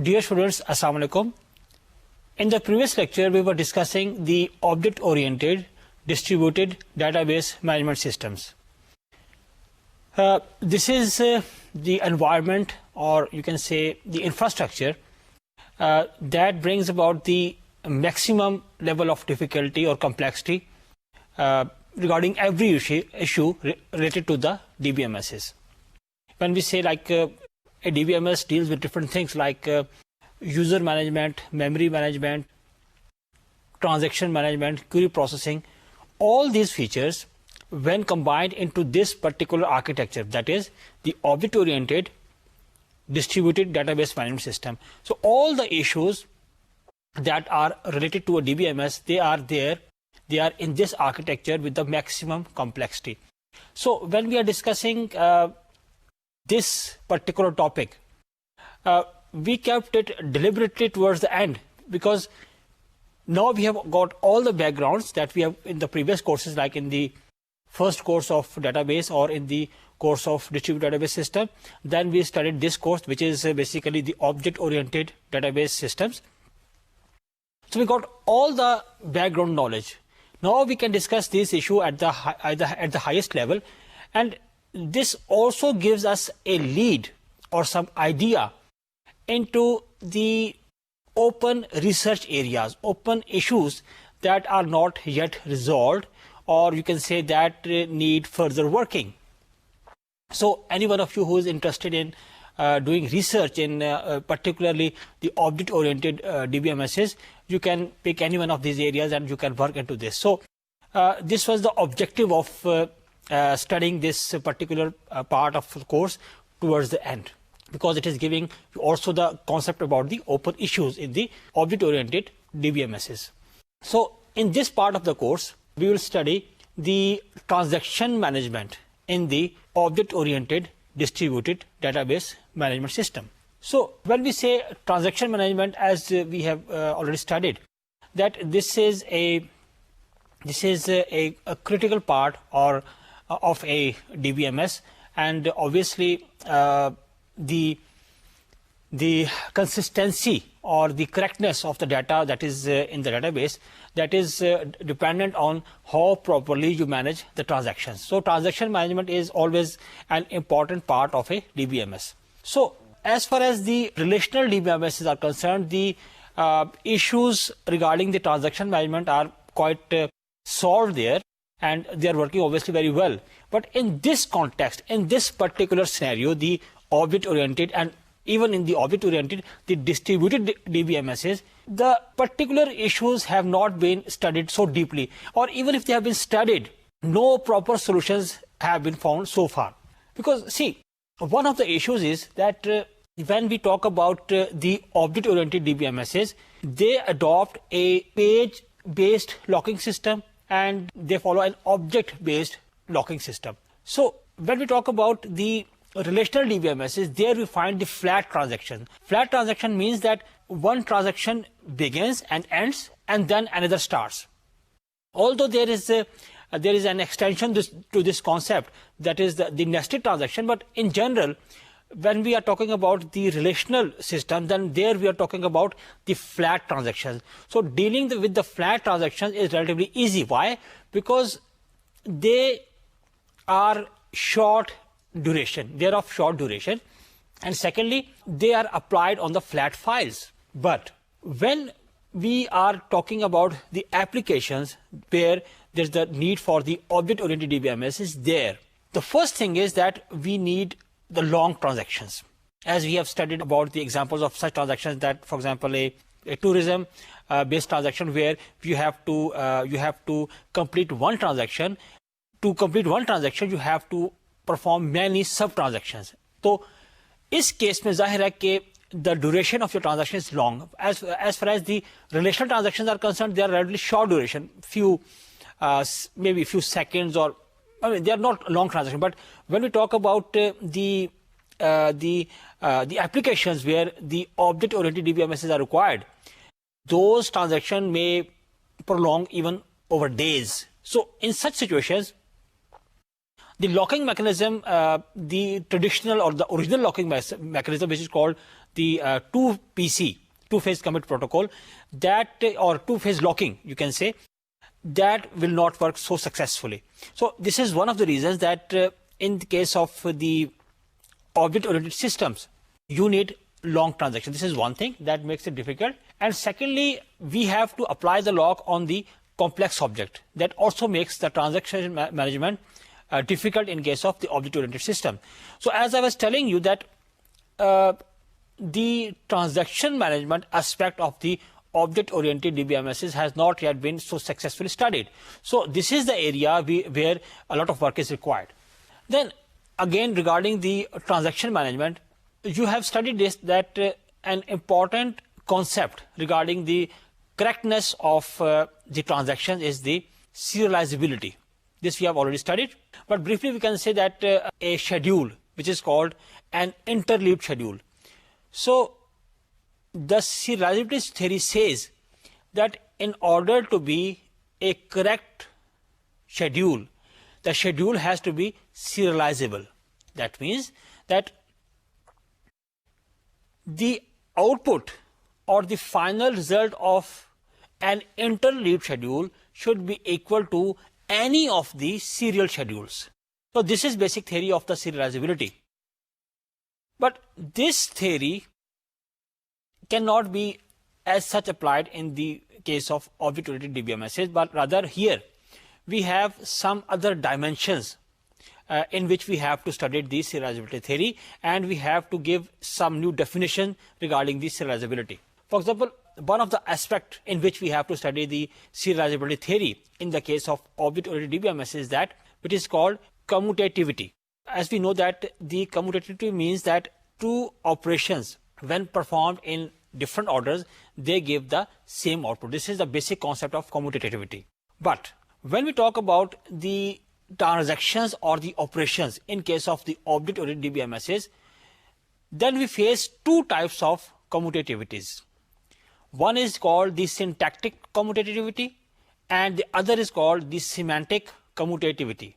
Dear students, Assalamu alaikum. In the previous lecture, we were discussing the object-oriented distributed database management systems. This is the environment, or you can say the infrastructure, that brings about the maximum level of difficulty or complexity regarding every issue related to the DBMSs. When we say like a DBMS deals with different things like user management, memory management, transaction management, query processing, all these features, when combined into this particular architecture, that is the object-oriented distributed database management system. So all the issues that are related to a DBMS, they are there. They are in this architecture with the maximum complexity. So when we are discussing this particular topic, we kept it deliberately towards the end, because now we have got all the backgrounds that we have in the previous courses, like in the first course of database or in the course of distributed database system. Then we studied this course, which is basically the object-oriented database systems. So we got all the background knowledge. Now we can discuss this issue at the highest level, and this also gives us a lead or some idea into the open research areas, open issues that are not yet resolved, or you can say that need further working. So any one of you who is interested in doing research in particularly the object-oriented DBMSs, you can pick any one of these areas and you can work into this. So this was the objective of studying this particular part of the course towards the end, because it is giving also the concept about the open issues in the object-oriented DBMSs. So in this part of the course, we will study the transaction management in the object-oriented distributed database management system. So when we say transaction management, as we have already studied, that this is a critical part or of a DBMS, and obviously the consistency or the correctness of the data that is in the database, that is dependent on how properly you manage the transactions. So transaction management is always an important part of a DBMS. So as far as the relational DBMSs are concerned, the issues regarding the transaction management are quite solved there, and they are working obviously very well. But in this context, in this particular scenario, the object-oriented, and even in the object-oriented, the distributed DBMSs, the particular issues have not been studied so deeply, or even if they have been studied, no proper solutions have been found so far. Because see, one of the issues is that when we talk about the object-oriented DBMSs, they adopt a page-based locking system and they follow an object-based locking system. So when we talk about the relational DBMSs, there we find the flat transaction. Flat transaction means that one transaction begins and ends, and then another starts. Although there is an extension to this concept, that is the nested transaction, but in general, when we are talking about the relational system, then there we are talking about the flat transactions. So dealing with the flat transactions is relatively easy. Why? Because they are short duration. They are of short duration. And secondly, they are applied on the flat files. But when we are talking about the applications where there's the need for the object-oriented DBMS is there, the first thing is that we need the long transactions. As we have studied about the examples of such transactions, that for example a tourism based transaction where you have to complete one transaction. To complete one transaction you have to perform many sub transactions. So us case میں ظاہر ہے کہ the duration of your transaction is long. As far as the relational transactions are concerned, they are relatively short duration, maybe few seconds, or I mean they are not long transactions. But when we talk about the applications where the object-oriented DBMSs are required, those transactions may prolong even over days. So in such situations, the locking mechanism, the traditional or the original locking mechanism, which is called the 2PC, two-phase commit protocol, that or two-phase locking, you can say, that will not work so successfully. So this is one of the reasons that in the case of the object-oriented systems, you need long transactions. This is one thing that makes it difficult. And secondly, we have to apply the lock on the complex object. That also makes the transaction management difficult in case of the object-oriented system. So as I was telling you that the transaction management aspect of the object-oriented DBMSs has not yet been so successfully studied. So this is the area where a lot of work is required. Then again, regarding the transaction management, you have studied this, that an important concept regarding the correctness of the transaction is the serializability. This we have already studied, but briefly we can say that a schedule which is called an interleaved schedule. So the serializability theory says that in order to be a correct schedule, the schedule has to be serializable. That means that the output or the final result of an interleaved schedule should be equal to any of the serial schedules. So this is basic theory of the serializability. But this theory cannot be as such applied in the case of object-oriented DBMSs, but rather here we have some other dimensions in which we have to study the serializability theory, and we have to give some new definition regarding the serializability. For example, one of the aspects in which we have to study the serializability theory in the case of object-oriented DBMS is that which is called commutativity. As we know that the commutativity means that two operations, when performed in different orders, they give the same output. This is the basic concept of commutativity. But when we talk about the transactions or the operations in case of the object-oriented DBMSs, then we face two types of commutativities. One is called the syntactic commutativity and the other is called the semantic commutativity.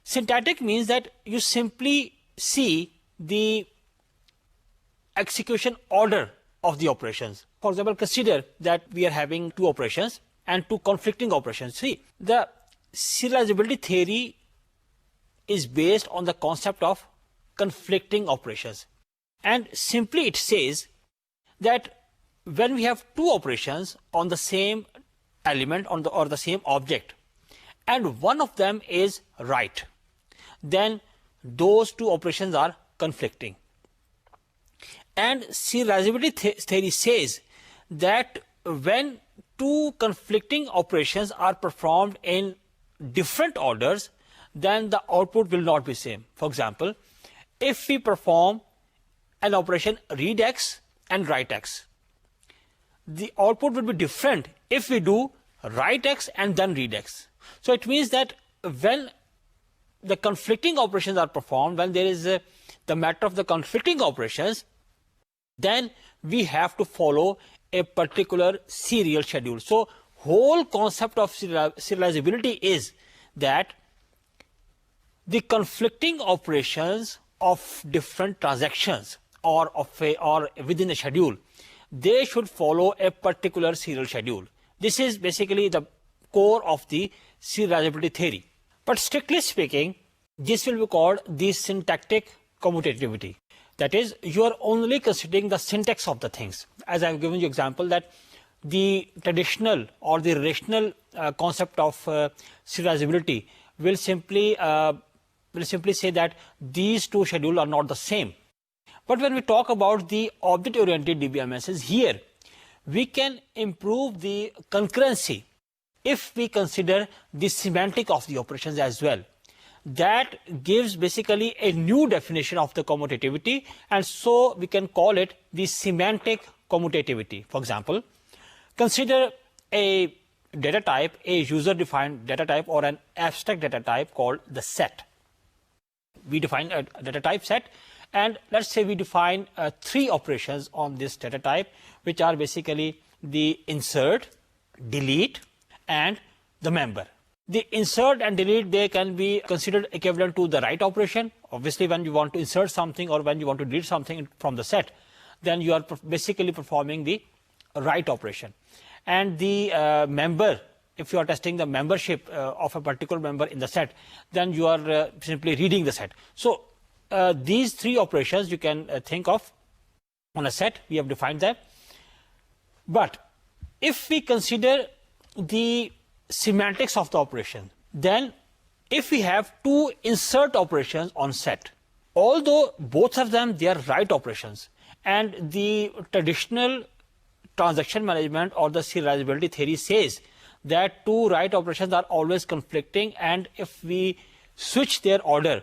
Syntactic means that you simply see the execution order of the operations. For example, consider that we are having two operations and two conflicting operations. See, the serializability theory is based on the concept of conflicting operations. And simply it says that when we have two operations on the same element or the same object, and one of them is right, then those two operations are conflicting. And serializability theory says that when two conflicting operations are performed in different orders, then the output will not be same. For example, if we perform an operation read X and write X, the output will be different if we do write X and then read X. So it means that when the conflicting operations are performed, when there is the matter of the conflicting operations, then we have to follow a particular serial schedule. So whole concept of serializability is that the conflicting operations of different transactions or within a schedule, they should follow a particular serial schedule. This is basically the core of the serializability theory. But strictly speaking, this will be called the syntactic commutativity. That is, you are only considering the syntax of the things. As I have given you example that the traditional or the relational concept of serializability will simply say that these two schedules are not the same. But when we talk about the object-oriented DBMSs, here we can improve the concurrency if we consider the semantic of the operations as well. That gives basically a new definition of the commutativity, and so we can call it the semantic commutativity. For example, consider a data type, a user-defined data type or an abstract data type called the set. We define a data type set, and let's say we define three operations on this data type, which are basically the insert, delete, and the member. The insert and delete, they can be considered equivalent to the write operation. Obviously, when you want to insert something or when you want to delete something from the set, then you are basically performing the write operation. And the member, if you are testing the membership of a particular member in the set, then you are simply reading the set. So these three operations you can think of on a set. We have defined them. But if we consider the semantics of the operation, then if we have two insert operations on set, although both of them they are write operations, and the traditional transaction management or the serializability theory says that two write operations are always conflicting, and if we switch their order,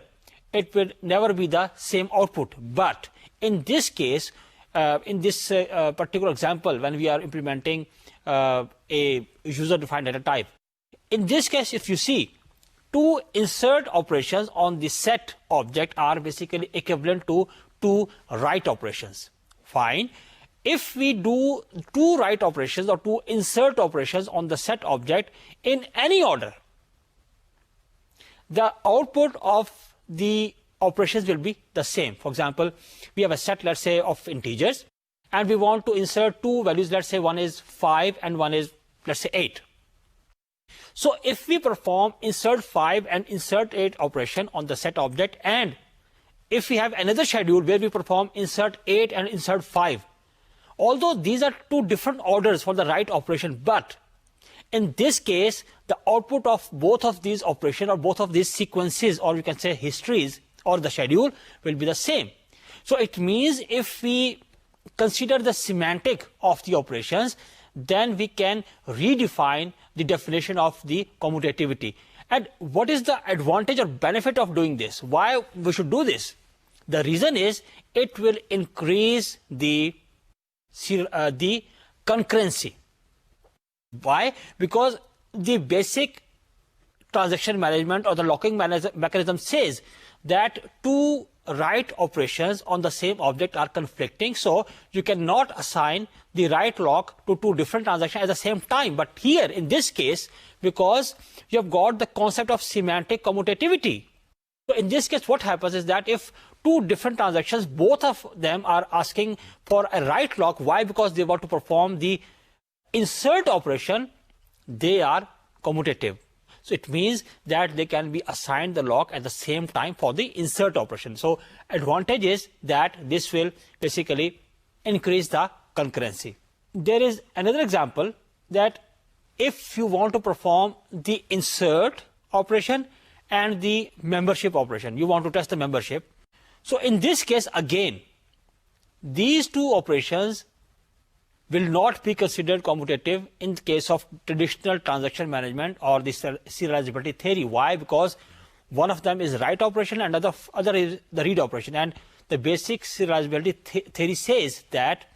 it will never be the same output. But in this case, in this particular example, when we are implementing a user-defined data type, in this case, if you see, two insert operations on the set object are basically equivalent to two write operations. Fine. If we do two write operations or two insert operations on the set object in any order, the output of the operations will be the same. For example, we have a set, let's say, of integers, and we want to insert two values. Let's say one is 5 and one is, let's say, 8. So if we perform insert 5 and insert 8 operation on the set object, and if we have another schedule where we perform insert 8 and insert 5, although these are two different orders for the write operation, but in this case, the output of both of these operations or both of these sequences, or you can say histories, or the schedule will be the same. So it means if we consider the semantic of the operations, then we can redefine the definition of the commutativity. And what is the advantage or benefit of doing this? Why we should do this? The reason is it will increase the concurrency. Why? Because the basic transaction management or the locking mechanism says that two write operations on the same object are conflicting, so you cannot assign the write lock to two different transactions at the same time. But here in this case, because you have got the concept of semantic commutativity, so in this case what happens is that if two different transactions, both of them are asking for a write lock, why? Because they want to perform the insert operation, they are commutative. So it means that they can be assigned the lock at the same time for the insert operation. So advantage is that this will basically increase the concurrency. There is another example that if you want to perform the insert operation and the membership operation, you want to test the membership. So in this case, again, these two operations will not be considered commutative in the case of traditional transaction management or the serializability theory. Why? Because one of them is write operation and other is the read operation. And the basic serializability theory says that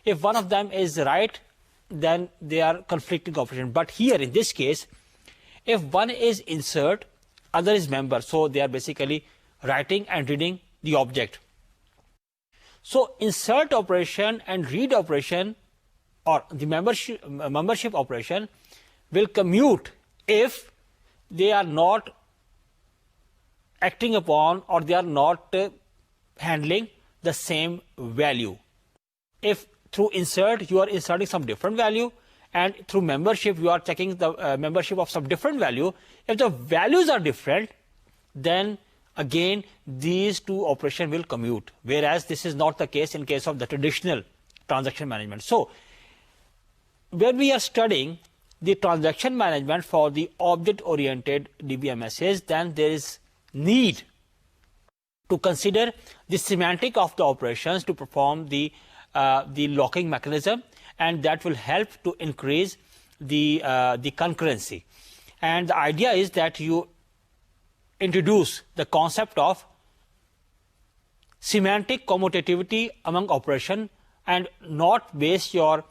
if one of them is write, then they are conflicting operation. But here in this case, if one is insert, other is member, so they are basically writing and reading the object. So insert operation and read operation or the membership operation will commute if they are not acting upon or they are not handling the same value. If through insert you are inserting some different value, and through membership you are checking the membership of some different value, if the values are different, then again these two operations will commute, whereas this is not the case in case of the traditional transaction management. So when we are studying the transaction management for the object-oriented DBMSs, then there is need to consider the semantic of the operations to perform the locking mechanism, and that will help to increase the concurrency. And the idea is that you introduce the concept of semantic commutativity among operations and not base your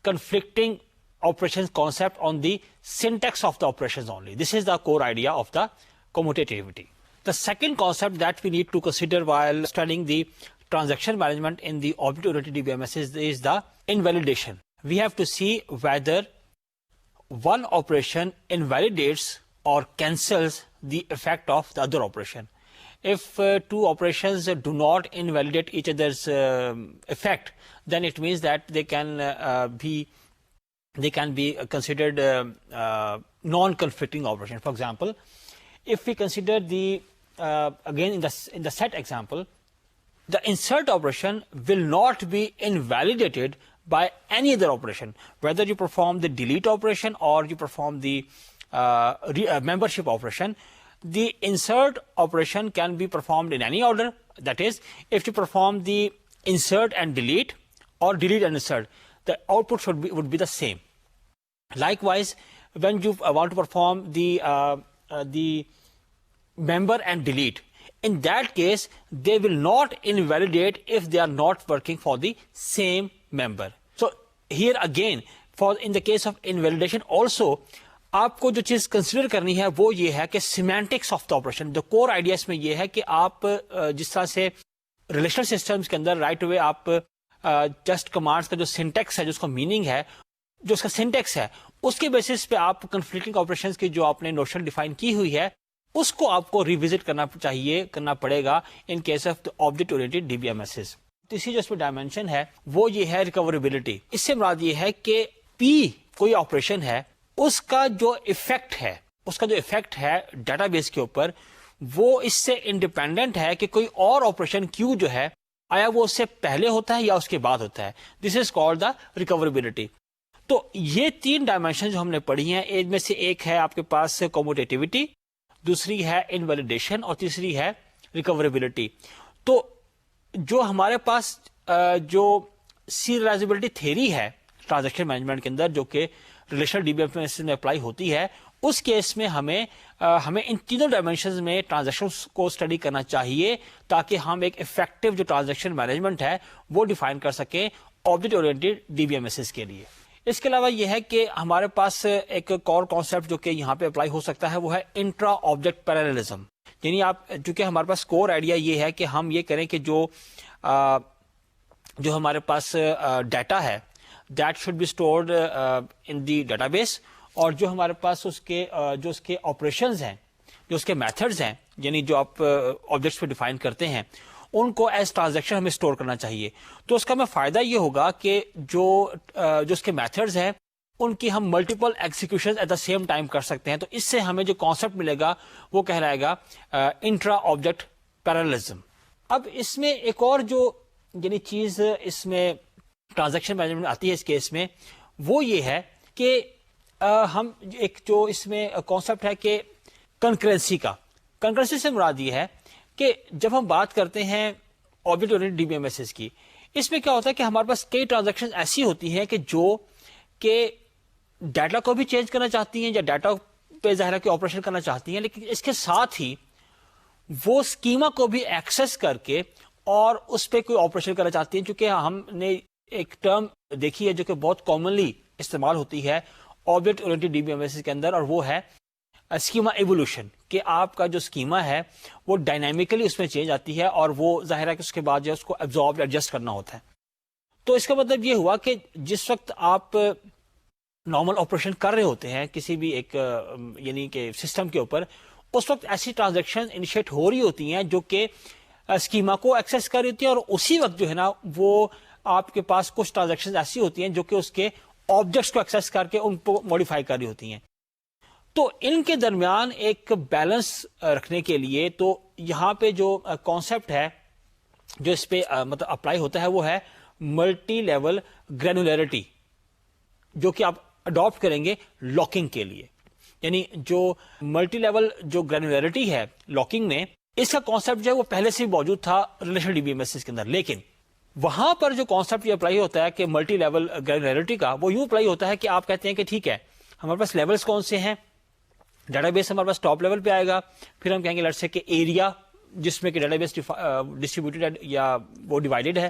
conflicting operations concept on the syntax of the operations only. This is the core idea of the commutativity. The second concept that we need to consider while studying the transaction management in the object-oriented DBMS is the invalidation. We have to see whether one operation invalidates or cancels the effect of the other operation. if two operations do not invalidate each other's effect, then it means that they can be considered non-conflicting operation. For example, if we consider again in the set example, the insert operation will not be invalidated by any other operation, whether you perform the delete operation or you perform the membership operation. The insert operation can be performed in any order. That is, if you perform the insert and delete or delete and insert, the output would be the same. Likewise, when you want to perform the member and delete, in that case they will not invalidate if they are not working for the same member. So here again, in the case of invalidation also, آپ کو جو چیز consider کرنی ہے وہ یہ ہے کہ semantics of the operation. The core idea اس میں یہ ہے کہ آپ جس طرح سے ریلیشنل سسٹمز کے اندر رائٹ اوے آپ جسٹ کمانڈس کا جو سینٹیکس ہے، جو اس کا میننگ ہے، جو اس کا سینٹیکس ہے، اس کے بیسس پہ آپ کنفلکٹنگ آپریشنز کی جو آپ نے نوشن ڈیفائن کی ہوئی ہے اس کو آپ کو ریوزٹ کرنا پڑے گا in case of object oriented D B M S ایز. تیسری جو اس میں ڈائمینشن ہے وہ یہ ہے ریکوریبلٹی. اس سے مراد یہ ہے کہ پی کوئی آپریشن ہے، اس کا جو افیکٹ ہے ڈیٹا بیس کے اوپر، وہ اس سے انڈیپینڈنٹ ہے کہ کوئی اور آپریشن کیو جو ہے آیا وہ اس سے پہلے ہوتا ہے یا اس کے بعد ہوتا ہے. دس از کالڈ دا ریکوریبلٹی. تو یہ تین ڈائمینشن جو ہم نے پڑھی ہیں، ان میں سے ایک ہے آپ کے پاس کوموٹیٹیوٹی، دوسری ہے انویلیڈیشن اور تیسری ہے ریکوریبلٹی. تو جو ہمارے پاس جو سیریلائزیبلٹی تھیری ہے ٹرانزیکشن مینجمنٹ کے اندر، جو کہ relational D B M S میں اپلائی ہوتی ہے، اس کیس میں ہمیں ان تینوں ڈائمینشنز میں ٹرانزیکشنز کو اسٹڈی کرنا چاہیے تاکہ ہم ایک افیکٹو جو ٹرانزیکشن مینجمنٹ ہے وہ ڈیفائن کر سکیں object oriented D B M S کے لیے. اس کے علاوہ یہ ہے کہ ہمارے پاس ایک کور کانسیپٹ جو کہ یہاں پہ اپلائی ہو سکتا ہے وہ ہے انٹرا آبجیکٹ پیراللزم. یعنی چونکہ ہمارے پاس کور آئیڈیا یہ ہے کہ ہم یہ کریں کہ جو ہمارے پاس ڈیٹا ہے that should be stored in the database، اور جو ہمارے پاس اس کے آپریشنز ہیں، جو اس کے میتھڈز ہیں، یعنی جو آپ آبجیکٹس پہ ڈیفائن کرتے ہیں، ان کو ایز ٹرانزیکشن ہمیں اسٹور کرنا چاہیے. تو اس کا ہمیں فائدہ یہ ہوگا کہ جو اس کے میتھڈز ہیں ان کی ہم multiple execution at the same time کر سکتے ہیں. تو اس سے ہمیں جو کانسیپٹ ملے گا وہ کہلائے گا انٹرا آبجیکٹ پیراللزم. اب اس میں ایک اور جو یعنی چیز اس میں ٹرانزیکشن مینجمنٹ آتی ہے اس کیس میں، وہ یہ ہے کہ ہم ایک جو اس میں کانسیپٹ ہے کہ کنکرنسی سے مراد یہ ہے کہ جب ہم بات کرتے ہیں object oriented D B M S کی، اس میں کیا ہوتا ہے کہ ہمارے پاس کئی ٹرانزیکشن ایسی ہوتی ہیں کہ ڈیٹا کو بھی چینج کرنا چاہتی ہیں یا ڈیٹا پہ ظاہر ہے کہ آپریشن کرنا چاہتی ہیں، لیکن اس کے ساتھ ہی وہ اسکیما کو بھی ایکسس کر کے اور اس پہ کوئی آپریشن کرنا چاہتی ہیں. چونکہ ہم نے ایک ٹرم دیکھی ہے جو کہ بہت کامنلی استعمال ہوتی ہے object oriented D B M S کے اندر، اور وہ ہے اسکیما ایوولوشن، کہ آپ کا جو اسکیما ہے وہ ڈائنامیکلی اس میں چینج آتی ہے اور وہ ظاہر ہے کہ اس کے بعد جو اس کو ایبزارب ایڈجسٹ کرنا ہوتا ہے. تو اس کا مطلب یہ ہوا کہ جس وقت آپ نارمل آپریشن کر رہے ہوتے ہیں کسی بھی ایک یعنی کہ سسٹم کے اوپر، اس وقت ایسی ٹرانزیکشن انیشیٹ ہو رہی ہوتی ہیں جو کہ اسکیما کو ایکسس کر رہی ہوتی ہیں، اور اسی وقت جو ہے نا وہ آپ کے پاس کچھ ٹرانزیکشن ایسی ہوتی ہیں جو کہ اس کے آبجیکٹس کو ایکسس کر کے ان کو موڈیفائی کر رہی ہوتی ہیں. تو ان کے درمیان ایک بیلنس رکھنے کے لیے تو یہاں پہ جو کانسیپٹ ہے جو اس پہ مطلب اپلائی ہوتا ہے وہ ہے ملٹی لیول گرینولیرٹی، جو کہ آپ اڈاپٹ کریں گے لاکنگ کے لیے. یعنی جو ملٹی لیول جو گرینولیرٹی ہے لاکنگ میں، اس کا کانسیپٹ جو ہے وہ پہلے سے موجود تھا relational D B M S کے اندر، لیکن وہاں پر جو کانسیپٹ یہ اپلائی ہوتا ہے کہ ملٹی لیول گرینولیرٹی کا، وہ یوں اپلائی ہوتا ہے کہ آپ کہتے ہیں کہ ٹھیک ہے ہمارے پاس لیولز کون سے ہیں، ڈیٹا بیس ہمارے پاس ٹاپ لیول پہ آئے گا، پھر ہم کہیں گے لیٹس سے کہ ایریا جس میں کہ ڈیٹا بیس ڈسٹریبیوٹیڈ یا وہ ڈیوائڈیڈ ہے،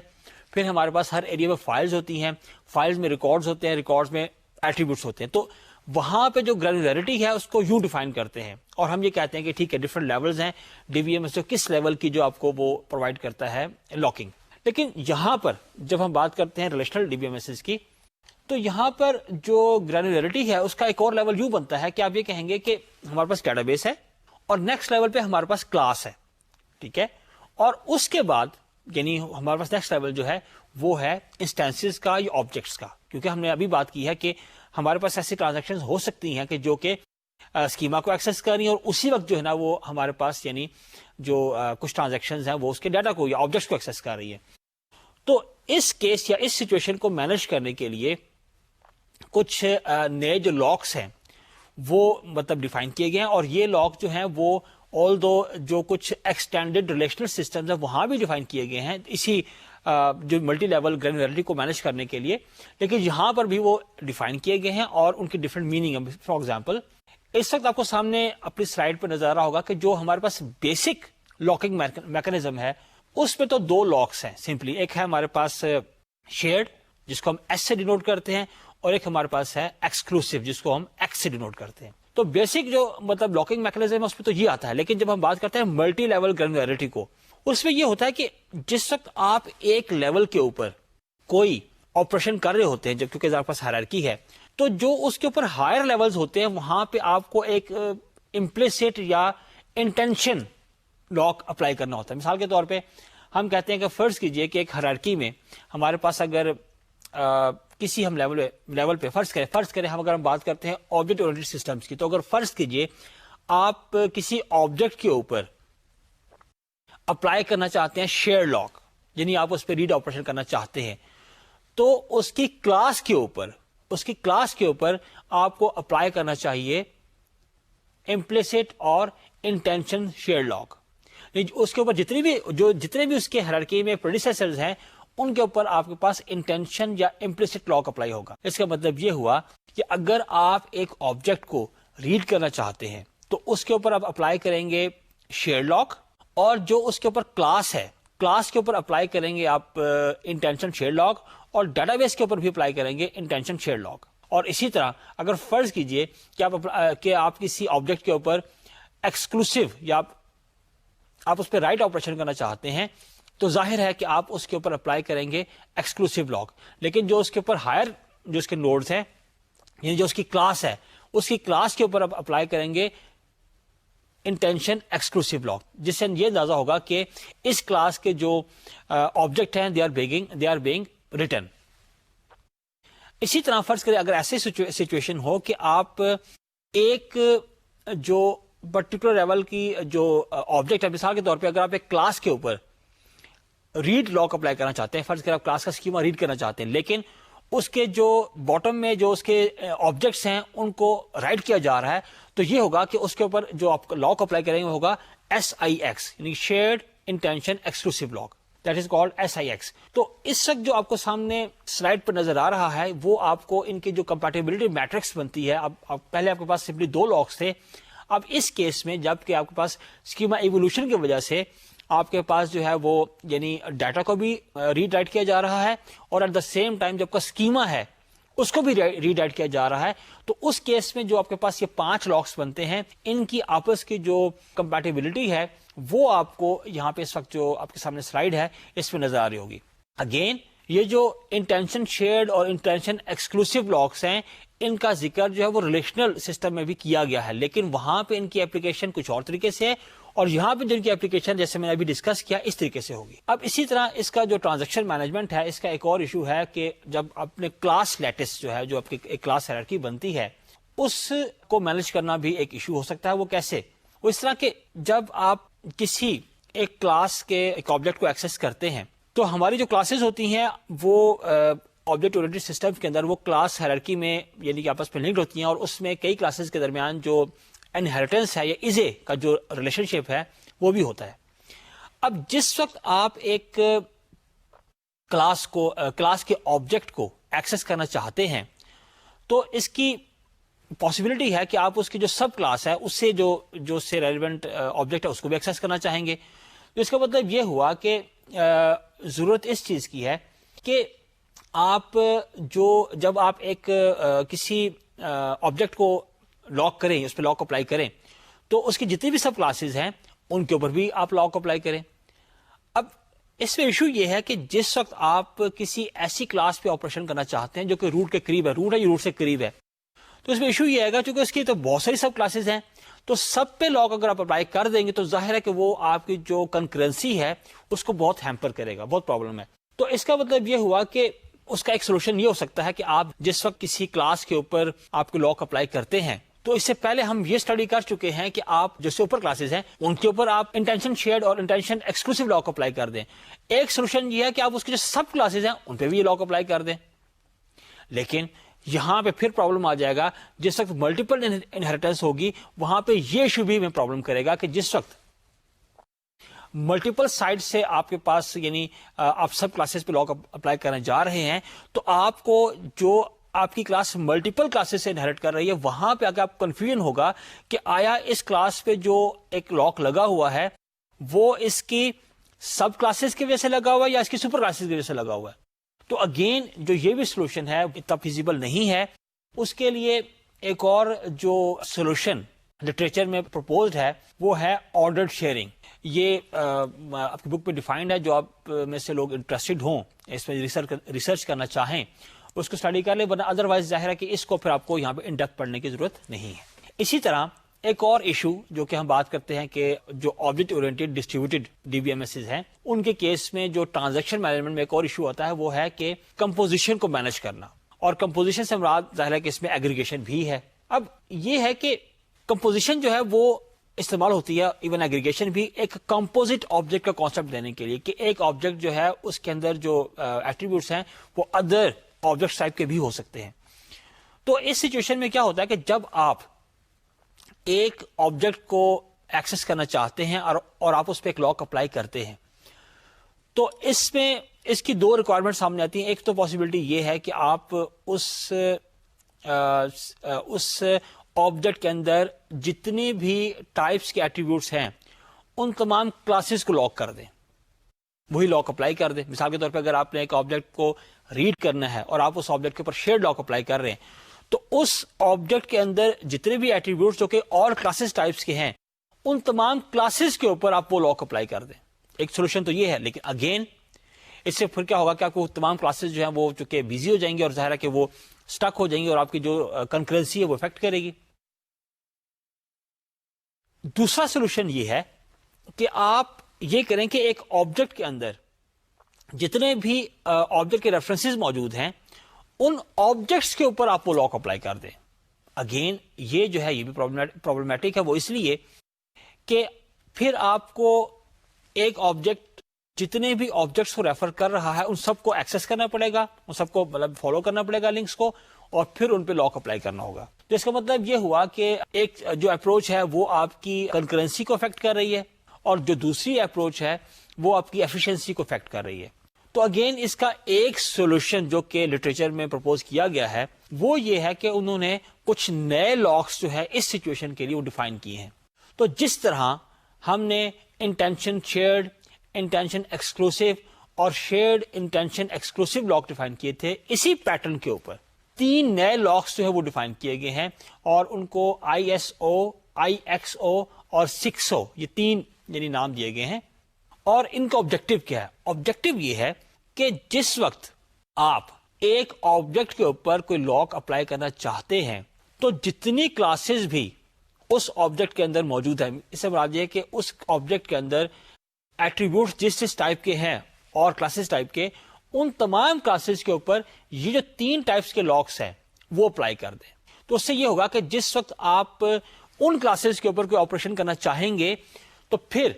پھر ہمارے پاس ہر ایریا میں فائلز ہوتی ہیں، فائلز میں ریکارڈز ہوتے ہیں، ریکارڈز میں ایٹریبیوٹس ہوتے ہیں. تو وہاں پہ جو گرینولیرٹی ہے اس کو یوں ڈیفائن کرتے ہیں، اور ہم یہ کہتے ہیں کہ ٹھیک ہے ڈفرنٹ لیولز ہیں ڈی بی ایم ایس، جو کس لیول کی جو آپ کو وہ پرووائڈ کرتا ہے لاکنگ. لیکن یہاں پر جب ہم بات کرتے ہیں relational D B M S کی، تو یہاں پر جو گرینولیرٹی ہے اس کا ایک اور لیول یوں بنتا ہے کہ آپ یہ کہیں گے کہ ہمارے پاس ڈیٹا بیس ہے اور نیکسٹ لیول پہ ہمارے پاس کلاس ہے. ٹھیک ہے. اور اس کے بعد یعنی ہمارے پاس نیکسٹ لیول جو ہے وہ ہے انسٹانسز کا یا آبجیکٹس کا, کیونکہ ہم نے ابھی بات کی ہے کہ ہمارے پاس ایسی ٹرانزیکشن ہو سکتی ہیں کہ جو کہ اسکیما کو ایکسس کر رہی ہیں اور اسی وقت جو ہے نا وہ ہمارے پاس یعنی جو کچھ ٹرانزیکشنز ہیں وہ اس کے ڈیٹا کو یا آبجیکٹس کو ایکسس کر رہی ہے. تو اس کیس یا اس سچویشن کو مینج کرنے کے لیے کچھ نئے جو لاکس ہیں وہ مطلب ڈیفائن کیے گئے ہیں, اور یہ لاک جو ہیں وہ آل دو جو کچھ ایکسٹینڈیڈ ریلیشنل سسٹمز ہیں وہاں بھی ڈیفائن کیے گئے ہیں اسی جو ملٹی لیول گرینولیرٹی کو مینج کرنے کے لیے, لیکن یہاں پر بھی وہ ڈیفائن کیے گئے ہیں اور ان کی ڈفرینٹ میننگ ہے. فار ایگزامپل اس وقت آپ کو سامنے اپنی سلائڈ پہ نظر آ رہا ہوگا کہ جو ہمارے پاس بیسک لاکنگ میکانزم ہے اس میں تو دو لاکس ہیں سمپلی. ایک ہے ہمارے پاس شیئرڈ جس کو ہم ایس سے ڈینوٹ کرتے ہیں, اور ایک ہمارے پاس ہے ایکسکلوسیو جس کو ہم ایکس سے ڈینوٹ کرتے ہیں. تو بیسک جو مطلب لاکنگ میکانزم ہے اس میں تو یہ آتا ہے, لیکن جب ہم بات کرتے ہیں ملٹی لیول گرینولیرٹی کو, اس میں یہ ہوتا ہے کہ جس وقت آپ ایک لیول کے اوپر کوئی آپریشن کر رہے ہوتے ہیں, جب کیونکہ آپ پاس ہائرارکی ہے, تو جو اس کے اوپر ہائر لیولز ہوتے ہیں وہاں پہ آپ کو ایک امپلیسٹ یا انٹینشن لاک اپلائی کرنا ہوتا ہے. مثال کے طور پہ ہم کہتے ہیں کہ فرض کیجئے کہ ایک ہائرارکی میں ہمارے پاس اگر کسی ہم لیول پہ فرض کریں ہم اگر ہم بات کرتے ہیں آبجیکٹ اورینٹڈ سسٹمز کی, تو اگر فرض کیجئے آپ کسی آبجیکٹ کے اوپر اپلائی کرنا چاہتے ہیں شیئر لاک, یعنی آپ اس پہ ریڈ آپریشن کرنا چاہتے ہیں, تو اس کی کلاس کے اوپر آپ کو اپلائی کرنا چاہیے امپلیسٹ اور انٹینشن شیئر لاک. اس کے اوپر جتنے بھی اس کے ہائرارکی میں پریڈیسیسرز ہیں ان کے اوپر آپ کے پاس انٹینشن یا امپلیسٹ لاک اپلائی ہوگا. اس کا مطلب یہ ہوا کہ اگر آپ ایک آبجیکٹ کو ریڈ کرنا چاہتے ہیں تو اس کے اوپر آپ اپلائی کریں گے شیئر لاک, اور جو اس کے اوپر کلاس ہے کلاس کے اوپر اپلائی کریں گے آپ انٹینشن شیئر لاک, اور ڈیٹا بیس کے اوپر بھی اپلائی کریں گے انٹینشن شیئر لاک. اور اسی طرح اگر فرض کیجئے کہ آپ کسی آبجیکٹ کے اوپر ایکسکلوسیو یا آپ اس پہ رائٹ آپریشن کرنا چاہتے ہیں تو ظاہر ہے کہ آپ اس کے اوپر اپلائی کریں گے ایکسکلوسیو لاک, لیکن جو اس کے اوپر ہائر جو اس کے نوڈز ہیں یعنی جو اس کی کلاس ہے اس کی کلاس کے اوپر آپ اپلائی کریں گے انٹینشن ایکسکلوسیو لاک, جس سے یہ اندازہ ہوگا کہ اس کلاس کے جو آبجیکٹ ہیں دے آر بینگ ریٹن. اسی طرح فرض کریں اگر ایسی سچویشن ہو کہ آپ ایک جو پرٹیکولر لیول کی جو آبجیکٹ ہے, مثال کے طور پہ اگر آپ ایک کلاس کے اوپر ریڈ لاک اپلائی کرنا چاہتے ہیں, فرض کریں آپ کلاس کا اسکیما ریڈ کرنا چاہتے ہیں, لیکن اس کے جو باٹم میں جو اس کے آبجیکٹس ہیں ان کو رائٹ کیا جا رہا ہے, تو یہ ہوگا کہ اس کے اوپر جو آپ لاک اپلائی کریں گے ہوگا SIX یعنی shared intention exclusive lock, that is called SIX. تو اس وقت جو آپ کو سامنے سلائڈ پر نظر آ رہا ہے وہ آپ کو ان کی جو کمپیٹیبلٹی میٹرکس بنتی ہے. اب پہلے آپ کے پاس سمپلی دو لاکس تھے, اب اس کیس میں جب کہ آپ کے پاس اسکیما ایوولوشن کی وجہ سے آپ کے پاس جو ہے وہ یعنی ڈیٹا کو بھی ریڈ رائٹ کیا جا رہا ہے, اور ایٹ دا سیم ٹائم جب کا اسکیما ہے اس کو بھی ریڈ رائٹ کیا جا رہا ہے, تو اس کیس میں جو آپ کے پاس یہ 5 لاکس بنتے ہیں ان کی آپس کی جو کمپیٹیبلٹی ہے وہ آپ کو یہاں پہ اس وقت جو آپ کے سامنے سلائیڈ ہے اس میں نظر آ رہی ہوگی. اگین یہ جو انٹینشن شیئرڈ اور انٹینشن ایکسکلوسیو لاکس ہیں ان کا ذکر جو ہے وہ ریلیشنل سسٹم میں بھی کیا گیا ہے, لیکن وہاں پہ ان کی اپلیکیشن کچھ اور طریقے سے ہے, اور یہاں پہ جن کی اپلیکیشن جیسے میں نے ابھی ڈسکس کیا اس طریقے سے ہوگی. اب اسی طرح اس کا جو ٹرانزیکشن مینجمنٹ ہے اس کا ایک اور ایشو ہے کہ جب اپنے کلاس لیٹس جو ہے جو آپ کی ایک کلاس ہائرارکی بنتی ہے اس کو مینج کرنا بھی ایک ایشو ہو سکتا ہے. وہ کیسے؟ وہ اس طرح کہ جب آپ کسی ایک کلاس کے ایک آبجیکٹ کو ایکسس کرتے ہیں تو ہماری جو کلاسز ہوتی ہیں وہ آبجیکٹ اورینٹڈ سسٹم کے اندر وہ کلاس ہائرارکی میں یعنی کہ آپس میں لنکڈ ہوتی ہیں, اور اس میں کئی کلاسز کے درمیان جو انہیریٹنس ہے یا ایزے کا جو ریلیشن شپ ہے وہ بھی ہوتا ہے. اب جس وقت آپ ایک کلاس کے آبجیکٹ کو ایکسس کرنا چاہتے ہیں تو اس کی پاسبلٹی ہے کہ آپ اس کی جو سب کلاس ہے اس سے جو سے ریلیونٹ آبجیکٹ ہے اس کو بھی ایکسس کرنا چاہیں گے. تو اس کا مطلب یہ ہوا کہ ضرورت اس چیز کی ہے کہ آپ جب آپ ایک کسی آبجیکٹ کو لاک کریں, اس پہ لاک اپلائی کریں, تو اس کی جتنی بھی سب کلاسز ہیں ان کے اوپر بھی آپ لاک اپلائی کریں. اب اس میں ایشو یہ ہے کہ جس وقت آپ کسی ایسی کلاس پہ آپریشن کرنا چاہتے ہیں جو کہ روٹ کے قریب ہے, روٹ ہے یا روٹ سے قریب ہے, تو اس میں ایشو یہ آئے گا چونکہ اس کی تو بہت ساری سب کلاسز ہیں, تو سب پہ لاک اگر آپ اپلائی کر دیں گے تو ظاہر ہے کہ وہ آپ کی جو کنکرنسی ہے اس کو بہت ہیمپر کرے گا, بہت پرابلم ہے. تو اس کا مطلب یہ ہوا کہ اس کا ایک سولوشن یہ ہو سکتا ہے کہ آپ جس وقت کسی کلاس کے اوپر آپ کو لاک اپلائی کرتے ہیں تو اس سے پہلے ہم یہ اسٹڈی کر چکے ہیں کہ آپ جیسے اوپر کلاسز ہیں ان کے اوپر آپ انٹینشن شیئرڈ اور انٹینشن ایکسکلوسیو لاک اپلائی کر دیں. ایک سولوشن یہ ہے کہ آپ اس کے جو سب کلاسز ہیں ان پہ بھی یہ لاک اپلائی کر دیں. لیکن یہاں پہ پھر پرابلم آ جائے گا, جس وقت ملٹیپل انہیریٹنس ہوگی وہاں پہ یہ ایشو بھی میں پرابلم کرے گا کہ جس وقت ملٹیپل سائڈ سے آپ کے پاس یعنی آپ سب کلاسز پہ لاک اپلائی کرنے جا رہے ہیں تو آپ کو جو آپ کی کلاس ملٹیپل کلاسز سے انہیریٹ کر رہی ہے وہاں پہ آگے آپ کنفیوژن ہوگا کہ آیا اس کلاس پہ جو ایک لاک لگا ہوا ہے وہ اس کی سب کلاسز کی وجہ سے لگا ہوا ہے یا اس کی سپر کلاسز کی وجہ سے لگا ہوا ہے. تو اگین جو یہ بھی سولوشن ہے اتنا فیزیبل نہیں ہے. اس کے لیے ایک اور جو سولوشن لٹریچر میں پروپوزڈ ہے وہ ہے آرڈرڈ شیئرنگ. یہ آپ کی بک میں ڈیفائنڈ ہے, جو آپ میں سے لوگ انٹرسٹڈ ہوں اس میں ریسرچ کرنا چاہیں اس کو اسٹڈی کر لیں, ورنہ ادروائز ظاہر ہے کہ اس کو پھر آپ کو یہاں پہ ان ڈیپتھ پڑھنے کی ضرورت نہیں ہے. اسی طرح ایک اور ایشو جو کہ ہم بات کرتے ہیں کہ جو object oriented distributed D B M S ہیں ان کے کیس میں جو ٹرانزیکشن مینجمنٹ میں ایک اور ایشو آتا ہے وہ ہے کہ کمپوزیشن کو مینج کرنا, اور کمپوزیشن سے مراد ظاہر ہے کہ اس میں ایگریگیشن بھی ہے. اب یہ ہے کہ کمپوزیشن جو ہے وہ استعمال ہوتی ہے, ایون ایگریگیشن بھی, ایک کمپوزٹ آبجیکٹ کا کانسیپٹ دینے کے لیے کہ ایک آبجیکٹ جو ہے اس کے اندر جو ایٹریبیوٹس ہیں وہ ادر آبجیکٹ ٹائپ کے بھی ہو سکتے ہیں. تو اس سچویشن میں کیا ہوتا ہے کہ جب آپ ایک آبجیکٹ کو ایکسس کرنا چاہتے ہیں اور آپ اس پہ ایک لاک اپلائی کرتے ہیں تو اس میں اس کی دو ریکوائرمنٹ سامنے آتی ہیں. ایک تو پاسبلٹی یہ ہے کہ آپ اس آبجیکٹ کے اندر جتنی بھی ٹائپس کے ایٹریبیوٹس ہیں ان تمام کلاسز کو لاک کر دیں, وہی لاک اپلائی کر دیں. مثال کے طور پہ اگر آپ نے ایک آبجیکٹ کو ریڈ کرنا ہے اور آپ اس آبجیکٹ کے اوپر شیئرڈ لاک اپلائی کر رہے ہیں تو اس آبجیکٹ کے اندر جتنے بھی ایٹریبیوٹس جو کہ اور کلاسز ٹائپس کے ہیں ان تمام کلاسز کے اوپر آپ وہ لاک اپلائی کر دیں. ایک سولوشن تو یہ ہے, لیکن اگین اس سے پھر کیا ہوگا کہ آپ کو تمام کلاسز جو ہیں وہ چونکہ بیزی ہو جائیں گے اور ظاہر ہے کہ وہ اسٹک ہو جائیں گی اور آپ کی جو کنکرنسی ہے وہ افیکٹ کرے گی. دوسرا سولوشن یہ ہے کہ آپ یہ کریں کہ ایک آبجیکٹ کے اندر جتنے بھی آبجیکٹ کے ریفرنسز موجود ہیں ان آبجیکٹس کے اوپر آپ وہ لاک اپلائی کر دیں. اگین یہ جو ہے یہ بھی پرابلمٹک ہے, وہ اس لیے کہ پھر آپ کو ایک آبجیکٹ جتنے بھی آبجیکٹس کو ریفر کر رہا ہے ان سب کو ایکسس کرنا پڑے گا, ان سب کو مطلب فالو کرنا پڑے گا لنکس کو, اور پھر ان پہ لاک اپلائی کرنا ہوگا. تو اس کا مطلب یہ ہوا کہ ایک جو اپروچ ہے وہ آپ کی کنکرنسی کو افیکٹ کر رہی ہے اور جو دوسری اپروچ ہے وہ آپ کی ایفیشنسی کو افیکٹ کر رہی ہے. تو اگین اس کا ایک سولوشن جو کہ لٹریچر میں پرپوز کیا گیا ہے وہ یہ ہے کہ انہوں نے کچھ نئے لاکس جو ہے اس سچویشن کے لیے وہ ڈیفائن کیے ہیں. تو جس طرح ہم نے انٹینشن شیئرڈ, انٹینشن ایکسکلوسیو اور shared intention exclusive lock define کیے تھے, اسی پیٹرن کے اوپر 3 نئے لاکس جو ہے وہ ڈیفائن کیے گئے ہیں اور ان کو ISO, IXO اور 6O یہ 3 یعنی نام دیے گئے ہیں. اور ان کا آبجیکٹو کیا ہے؟ آبجیکٹو یہ ہے کہ جس وقت آپ ایک آبجیکٹ کے اوپر کوئی لاک اپلائی کرنا چاہتے ہیں تو جتنی کلاسز بھی اس آبجیکٹ کے اندر موجود ہیں, اس سے مراد یہ کہ اس آبجیکٹ کے اندر ایٹریبیوٹس جس ٹائپ کے ہیں اور کلاسز ٹائپ کے, ان تمام کلاسز کے اوپر یہ جو 3 ٹائپس کے لاکس ہیں وہ اپلائی کر دیں. تو اس سے یہ ہوگا کہ جس وقت آپ ان کلاسز کے اوپر کوئی آپریشن کرنا چاہیں گے تو پھر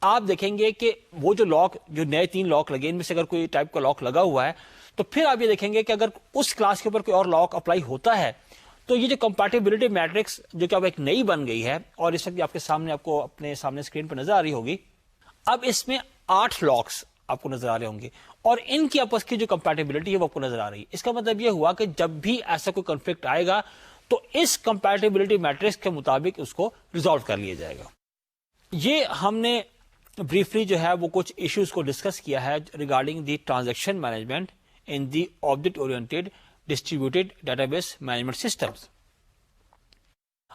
آپ دیکھیں گے کہ وہ جو لاک, جو نئے 3 لاک لگے ان میں سے اگر کوئی ٹائپ کا لاک لگا ہوا ہے تو پھر آپ یہ دیکھیں گے کہ اگر اس کلاس کے اوپر کوئی اور لاک اپلائی ہوتا ہے تو یہ جو کمپیٹیبلٹی میٹرکس جو کہ اب ایک نئی بن گئی ہے اور اس وقت آپ کے سامنے, آپ کو اپنے سامنے اسکرین پر نظر آ رہی ہوگی, اب اس میں 8 لاکس آپ کو نظر آ رہے ہوں گے اور ان کی آپس کی جو کمپیٹیبلٹی ہے وہ آپ کو نظر آ رہی ہے. اس کا مطلب یہ ہوا کہ جب بھی ایسا کوئی کنفلکٹ آئے گا تو اس کمپیٹیبلٹی میٹرکس کے مطابق اس کو ریزالو کر لیا جائے گا. یہ ہم نے بریفلی جو ہے وہ کچھ ایشوز کو ڈسکس کیا ہے regarding the transaction management in the object oriented distributed database management systems.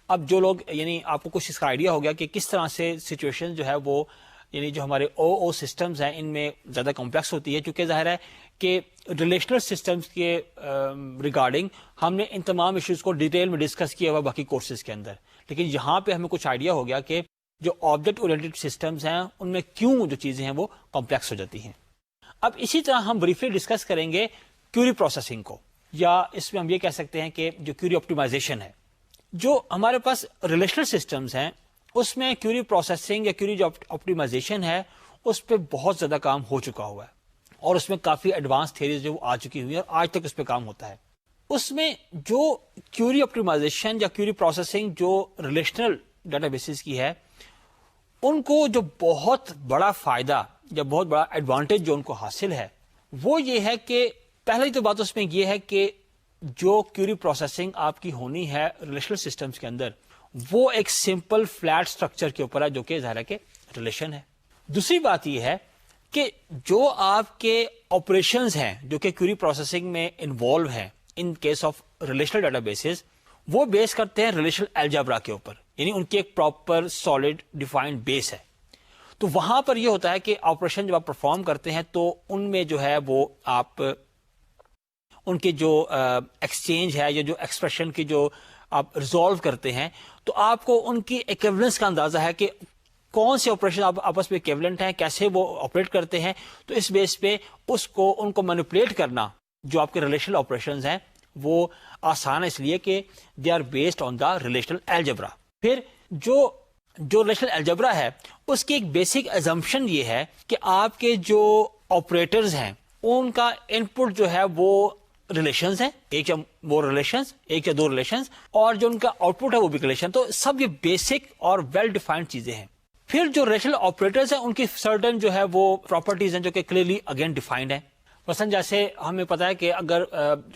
اب جو لوگ یعنی آپ کو کچھ اس کا آئیڈیا ہو گیا کہ کس طرح سے سچویشن جو ہے وہ یعنی جو ہمارے او سسٹمز ہیں ان میں زیادہ کمپلیکس ہوتی ہے، چونکہ ظاہر ہے کہ ریلیشنل سسٹمز کے ریگارڈنگ ہم نے ان تمام ایشوز کو ڈیٹیل میں ڈسکس کیا ہوا باقی کورسز کے اندر، لیکن یہاں پہ ہمیں کچھ آئیڈیا ہو گیا کہ جو آبجیکٹ اورینٹڈ سسٹمز ہیں ان میں کیوں جو چیزیں ہیں وہ کمپلیکس ہو جاتی ہیں. اب اسی طرح ہم بریفلی ڈسکس کریں گے کیوری پروسیسنگ کو، یا اس میں ہم یہ کہہ سکتے ہیں کہ جو کیوری آپٹیمائزیشن ہے. جو ہمارے پاس ریلیشنل سسٹمز ہیں اس میں کیوری پروسیسنگ یا کیوری جو آپٹیمائزیشن ہے اس پہ بہت زیادہ کام ہو چکا ہوا ہے، اور اس میں کافی ایڈوانس تھیریز جو آ چکی ہوئی ہیں اور آج تک اس پہ کام ہوتا ہے. اس میں جو کیوری آپٹیمائزیشن یا کیوری پروسیسنگ جو ریلیشنل ڈیٹا بیسز کی ہے، ان کو جو بہت بڑا فائدہ یا بہت بڑا ایڈوانٹیج جو ان کو حاصل ہے وہ یہ ہے کہ پہلی تو بات اس میں یہ ہے کہ جو کیوری پروسیسنگ آپ کی ہونی ہے ریلیشنل سسٹمز کے اندر وہ ایک سمپل فلیٹ سٹرکچر کے اوپر ہے جو کہ ظاہر ہے کہ ریلیشن ہے. دوسری بات یہ ہے کہ جو آپ کے آپریشنز ہیں جو کہ کیوری پروسیسنگ میں انوالو ہیں in case of relational databases, وہ بیس کرتے ہیں ریلیشنل الجبرا کے اوپر، یعنی ان کی ایک پراپر سالڈ ڈیفائنڈ بیس ہے. تو وہاں پر یہ ہوتا ہے کہ آپریشن جب آپ پرفارم کرتے ہیں تو ان میں جو ہے وہ آپ ان کے جو ایکسچینج ہے یا جو ایکسپریشن کی جو آپ ریزالو کرتے ہیں تو آپ کو ان کی ایکویولنس کا اندازہ ہے کہ کون سے آپریشن آپس میں ایکویولنٹ ہیں، کیسے وہ آپریٹ کرتے ہیں. تو اس بیس پہ ان کو مینیپولیٹ کرنا جو آپ کے ریلیشنل آپریشنز ہیں وہ آسان ہے، اس لیے کہ they are based on the relational algebra. پھر جو ریلیشنل الجبرا ہے اس کی ایک بیسک ایزمپشن یہ ہے کہ آپ کے جو آپریٹرز ہیں ان کا ان پٹ جو ہے وہ ریلیشنز ہیں، ایک یا وہ ریلیشنز، ایک یا دو ریلیشنز، اور جو ان کا آؤٹ پٹ ہے وہ بھی ریلیشن. تو سب یہ بیسک اور ویل ڈیفائنڈ چیزیں ہیں. پھر جو ریلیشنل آپریٹرز ہیں ان کی سرٹن جو ہے وہ پراپرٹیز ہیں جو کہ کلیئرلی اگین ڈیفائنڈ ہیں. مثلا جیسے ہمیں پتا ہے کہ اگر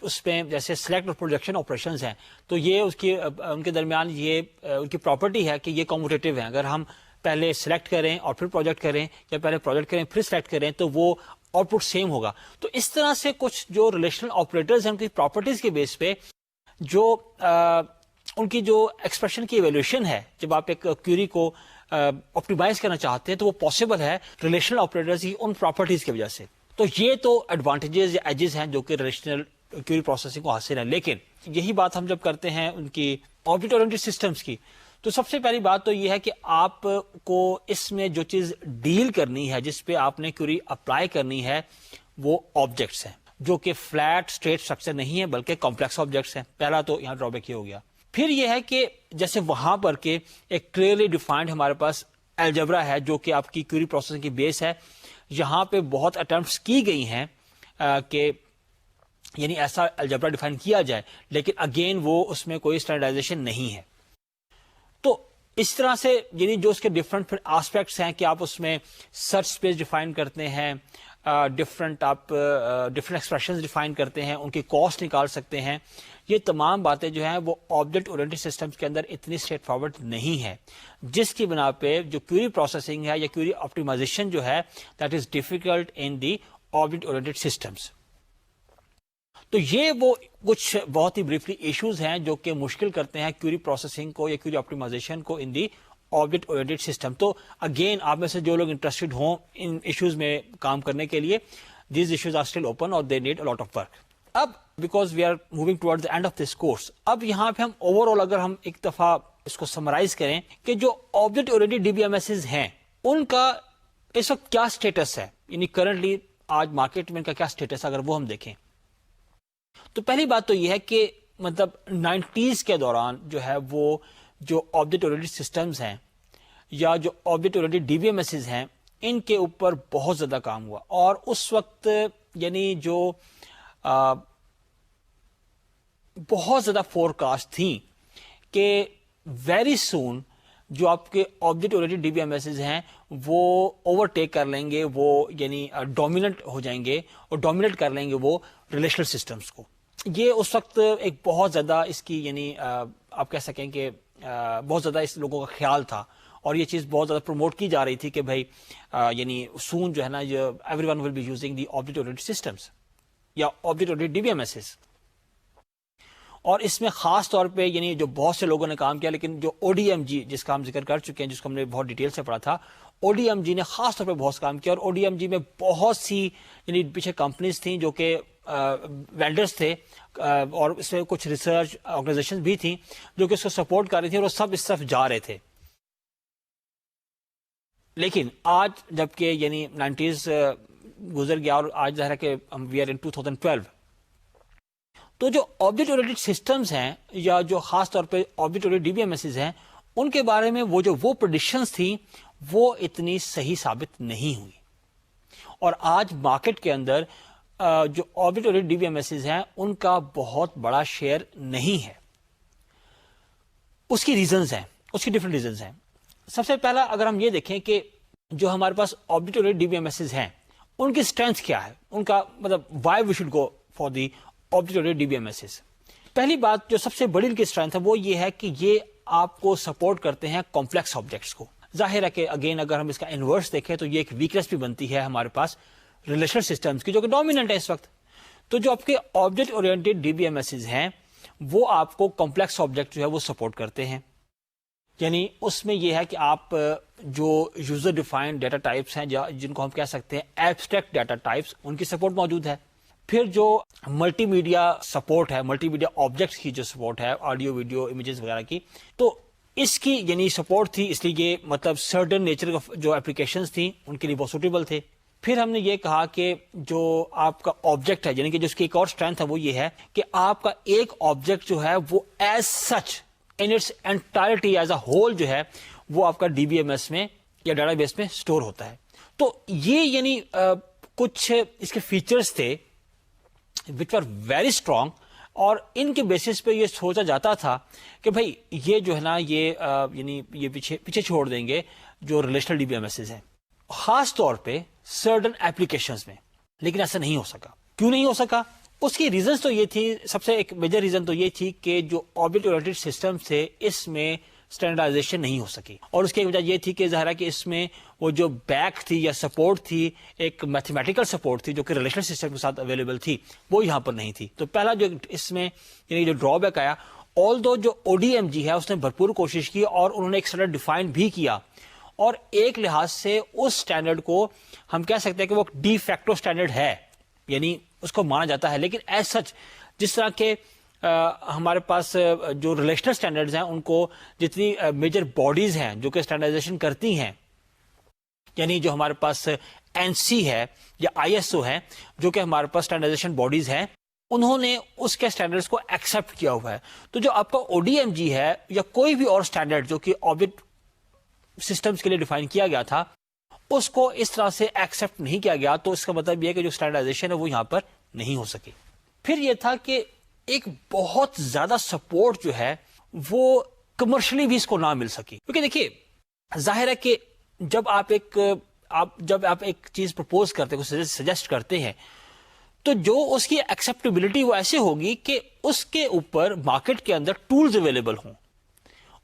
اس میں جیسے سلیکٹ اور پروجیکشن آپریشنز ہیں تو یہ ان کے درمیان یہ ان کی پراپرٹی ہے کہ یہ کموٹیٹو ہیں. اگر ہم پہلے سلیکٹ کریں اور پھر پروجیکٹ کریں یا پہلے پروجیکٹ کریں پھر سلیکٹ کریں تو وہ آؤٹ پٹ سیم ہوگا. تو اس طرح سے کچھ جو ریلیشنل آپریٹرز ہیں ان کی پراپرٹیز کے بیس پہ جو ان کی جو ایکسپریشن کی ایویلویشن ہے جب آپ ایک کیوری کو آپٹیمائز کرنا چاہتے ہیں تو وہ پاسبل ہے ریلیشنل آپریٹرز کی ان پراپرٹیز کی وجہ سے. تو یہ تو ایڈوانٹیجز یا ایجز ہیں جو کہ ریلیشنل کیوری پروسیسنگ کو حاصل ہے. لیکن یہی بات ہم جب کرتے ہیں ان کی آبجیکٹ اورینٹڈ سسٹمز کی تو سب سے پہلی بات تو یہ ہے کہ آپ کو اس میں جو چیز ڈیل کرنی ہے جس پہ آپ نے کیوری اپلائی کرنی ہے وہ آبجیکٹس ہیں جو کہ فلیٹ اسٹریٹ اسٹرکچر نہیں ہے بلکہ کمپلیکس آبجیکٹس ہیں. پہلا تو یہاں ڈرابیک یہ ہو گیا. پھر یہ ہے کہ جیسے وہاں پر کہ ایک کلیئرلی ڈیفائنڈ ہمارے پاس الجبرا ہے جو کہ آپ کی کیوری پروسیسنگ کی بیس ہے. یہاں پہ بہت اٹمپٹس کی گئی ہیں کہ یعنی ایسا الجبرا ڈیفائن کیا جائے، لیکن اگین وہ اس میں کوئی اسٹینڈرڈائزیشن نہیں ہے. تو اس طرح سے یعنی جو اس کے ڈفرنٹ پھر آسپیکٹس ہیں کہ آپ اس میں سرچ اسپیس ڈیفائن کرتے ہیں، ڈفرنٹ ایکسپریشنز ڈیفائن کرتے ہیں، ان کی کاسٹ نکال سکتے ہیں. یہ تمام باتیں جو ہیں وہ آبجیکٹ اورینٹڈ سسٹمز کے اندر اتنی اسٹریٹ فارورڈ نہیں ہے، جس کی بنا پہ جو کیوری پروسیسنگ ہے یا کیوری آپٹیمائزیشن جو ہے that is difficult in the object oriented systems. تو یہ وہ کچھ بہت ہی بریفلی ایشوز ہیں جو کہ مشکل کرتے ہیں کیوری پروسیسنگ کو یا کیوری آپٹیمائزیشن کو ان دی آبجیکٹ اورینٹڈ سسٹم. تو اگین آپ میں سے جو لوگ انٹرسٹڈ ہوں ان ایشوز میں کام کرنے کے لیے these issues are still open اور they need a lot of work. اب because we are moving toward the end of this course, اب یہاں پہ ہم اوور آل اگر ہم ایک دفعہ اس کو سمرائز کریں کہ جو object oriented D B M S ہیں ان کا اس وقت کیا اسٹیٹس ہے، یعنی کرنٹلی آج مارکیٹ میں ان کا کیا اسٹیٹس ہے اگر وہ ہم دیکھیں تو پہلی بات تو یہ ہے کہ مطلب 90s کے دوران جو ہے وہ جو آبجیکٹ اورینٹڈ سسٹمز ہیں یا جو object oriented D B M S ہیں ان کے اوپر بہت زیادہ کام ہوا. اور اس وقت یعنی جو بہت زیادہ فور کاسٹ تھیں کہ ویری سون جو آپ کے object oriented D B M S ہیں وہ اوور ٹیک کر لیں گے، وہ یعنی ڈومیننٹ ہو جائیں گے اور ڈومینیٹ کر لیں گے وہ ریلیشنل سسٹمز کو. یہ اس وقت ایک بہت زیادہ اس کی یعنی آپ کہہ سکیں کہ بہت زیادہ اس لوگوں کا خیال تھا اور یہ چیز بہت زیادہ پروموٹ کی جا رہی تھی کہ بھائی یعنی سون جو ہے نا everyone will be using the object oriented systems یا object oriented D B M S. اور اس میں خاص طور پہ یعنی جو بہت سے لوگوں نے کام کیا، لیکن جو او ڈی ایم جی جس کا ہم ذکر کر چکے ہیں، جس کو ہم نے بہت ڈیٹیل سے پڑھا تھا، ODMG نے خاص طور پہ بہت کام کیا, اور ODMG میں بہت سی یعنی پیچھے کمپنیز تھیں جو کہ وینڈرز تھے, اور اس میں کچھ ریسرچ آرگنائزیشن بھی تھیں جو کہ اس کو سپورٹ کر رہی تھیں, اور وہ سب اس طرف جا رہے تھے. لیکن آج جبکہ یعنی 90s گزر گیا اور آج ظاہر ہے کہ وی آر ان 2012, تو جو آبجیکٹ اورینٹڈ سسٹمز ہیں یا جو خاص طور پہ آبجیکٹ اورینٹڈ DBMSs ہیں, ان کے بارے میں وہ پریڈکشنز تھیں وہ اتنی صحیح ثابت نہیں ہوئی. اور آج مارکیٹ کے اندر جو آبجیکٹ اورینٹڈ DBMSs ہیں ان کا بہت بڑا شیئر نہیں ہے. اس کی ریزنز ہیں, اس کی ڈفرنٹ ریزنز ہیں. سب سے پہلا اگر ہم یہ دیکھیں کہ جو ہمارے پاس آبجیکٹ اورینٹڈ DBMSs ہیں ان کی اسٹرینتھ کیا ہے, ان کا مطلب why we should go for the object oriented DBMSs. پہلی بات جو سب سے بڑی ان کی اسٹرینتھ ہے وہ یہ ہے کہ یہ آپ کو سپورٹ کرتے ہیں کمپلیکس آبجیکٹس کو. ظاہر ہے کہ اگین اگر ہم اس کا انورس دیکھیں تو یہ ایک ویکنس بھی بنتی ہے ہمارے پاس ریلیشنل سسٹمز کی جو کہ ڈومیننٹ ہے اس وقت. تو جو آپ کے آبجیکٹ اورینٹڈ DBMSs ہیں وہ آپ کو کمپلیکس آبجیکٹ جو ہے وہ سپورٹ کرتے ہیں. یعنی اس میں یہ ہے کہ آپ جو یوزر ڈیفائنڈ ڈیٹا ٹائپس ہیں جن کو ہم کہہ سکتے ہیں ایبسٹریکٹ ڈیٹا ٹائپس, ان کی سپورٹ موجود ہے. پھر جو ملٹی میڈیا سپورٹ ہے, ملٹی میڈیا آبجیکٹس کی جو سپورٹ ہے, آڈیو ویڈیو امیجز وغیرہ کی, تو اس کی یعنی سپورٹ تھی, اس لیے یہ مطلب سرٹن نیچر جو اپلیکیشنز تھیں ان کے لیے بہت سوٹیبل تھے. پھر ہم نے یہ کہا کہ جو آپ کا آبجیکٹ ہے یعنی کہ جو اس کی ایک اور اسٹرینتھ ہے وہ یہ ہے کہ آپ کا ایک آبجیکٹ جو ہے وہ as such in its entirety as a whole جو ہے وہ آپ کا DBMS میں یا ڈیٹا بیس میں اسٹور ہوتا ہے. تو یہ یعنی کچھ اس کے فیچرز تھے which were very strong, اور ان کے بیسس پہ یہ سوچا جاتا تھا کہ بھائی یہ جو ہے نا یہ یعنی یہ پیچھے چھوڑ دیں گے جو ریلیشنل DBMSs ہیں خاص طور پہ سرٹن ایپلیکیشنز میں. لیکن ایسا نہیں ہو سکا. کیوں نہیں ہو سکا؟ اس کی ریزنز تو یہ تھی, سب سے ایک میجر ریزن تو یہ تھی کہ جو آبجیکٹ اورینٹڈ سسٹم تھے اس میں اسٹینڈرڈائزیشن نہیں ہو سکی, اور اس کی وجہ یہ تھی کہ ظاہر ہے کہ اس میں وہ جو بیک تھی یا سپورٹ تھی, ایک میتھمیٹیکل سپورٹ تھی جو کہ ریلیشنل سسٹم کے ساتھ اویلیبل تھی, وہ یہاں پر نہیں تھی. تو پہلا جو اس میں یعنی جو ڈرا بیک آیا, آلدو جو ODMG ہے اس نے بھرپور کوشش کی اور انہوں نے ایک اسٹینڈرڈ ڈیفائن بھی کیا, اور ایک لحاظ سے اس اسٹینڈرڈ کو ہم کہہ سکتے ہیں کہ وہ ڈی فیکٹو اسٹینڈرڈ ہے, یعنی اس کو مانا جاتا ہے. لیکن ایز سچ جس طرح کے ہمارے پاس جو ریلیشنل سٹینڈرڈز ہیں ان کو جتنی میجر باڈیز ہیں جو کہ اسٹینڈرڈائزیشن کرتی ہیں, یعنی جو ہمارے پاس NC ہے یا ISO ہے جو کہ ہمارے پاس اسٹینڈرڈائزیشن باڈیز ہیں, انہوں نے اس کے اسٹینڈرڈز کو ایکسپٹ کیا ہوا ہے. تو جو آپ کا ODMG ہے یا کوئی بھی اور اسٹینڈرڈ جو کہ آبجیکٹ سسٹمز کے لیے ڈیفائن کیا گیا تھا اس کو اس طرح سے ایکسپٹ نہیں کیا گیا, تو اس کا مطلب یہ ہے کہ جو اسٹینڈرڈائزیشن ہے وہ یہاں پر نہیں ہو سکی. پھر یہ تھا کہ ایک بہت زیادہ سپورٹ جو ہے وہ کمرشلی بھی اس کو نہ مل سکی, کیونکہ دیکھیے ظاہر ہے کہ جب آپ ایک چیز پرپوز کرتے ہیں, سجیسٹ کرتے ہیں, تو جو اس کی ایکسیپٹیبلٹی وہ ایسے ہوگی کہ اس کے اوپر مارکیٹ کے اندر ٹولز اویلیبل ہوں,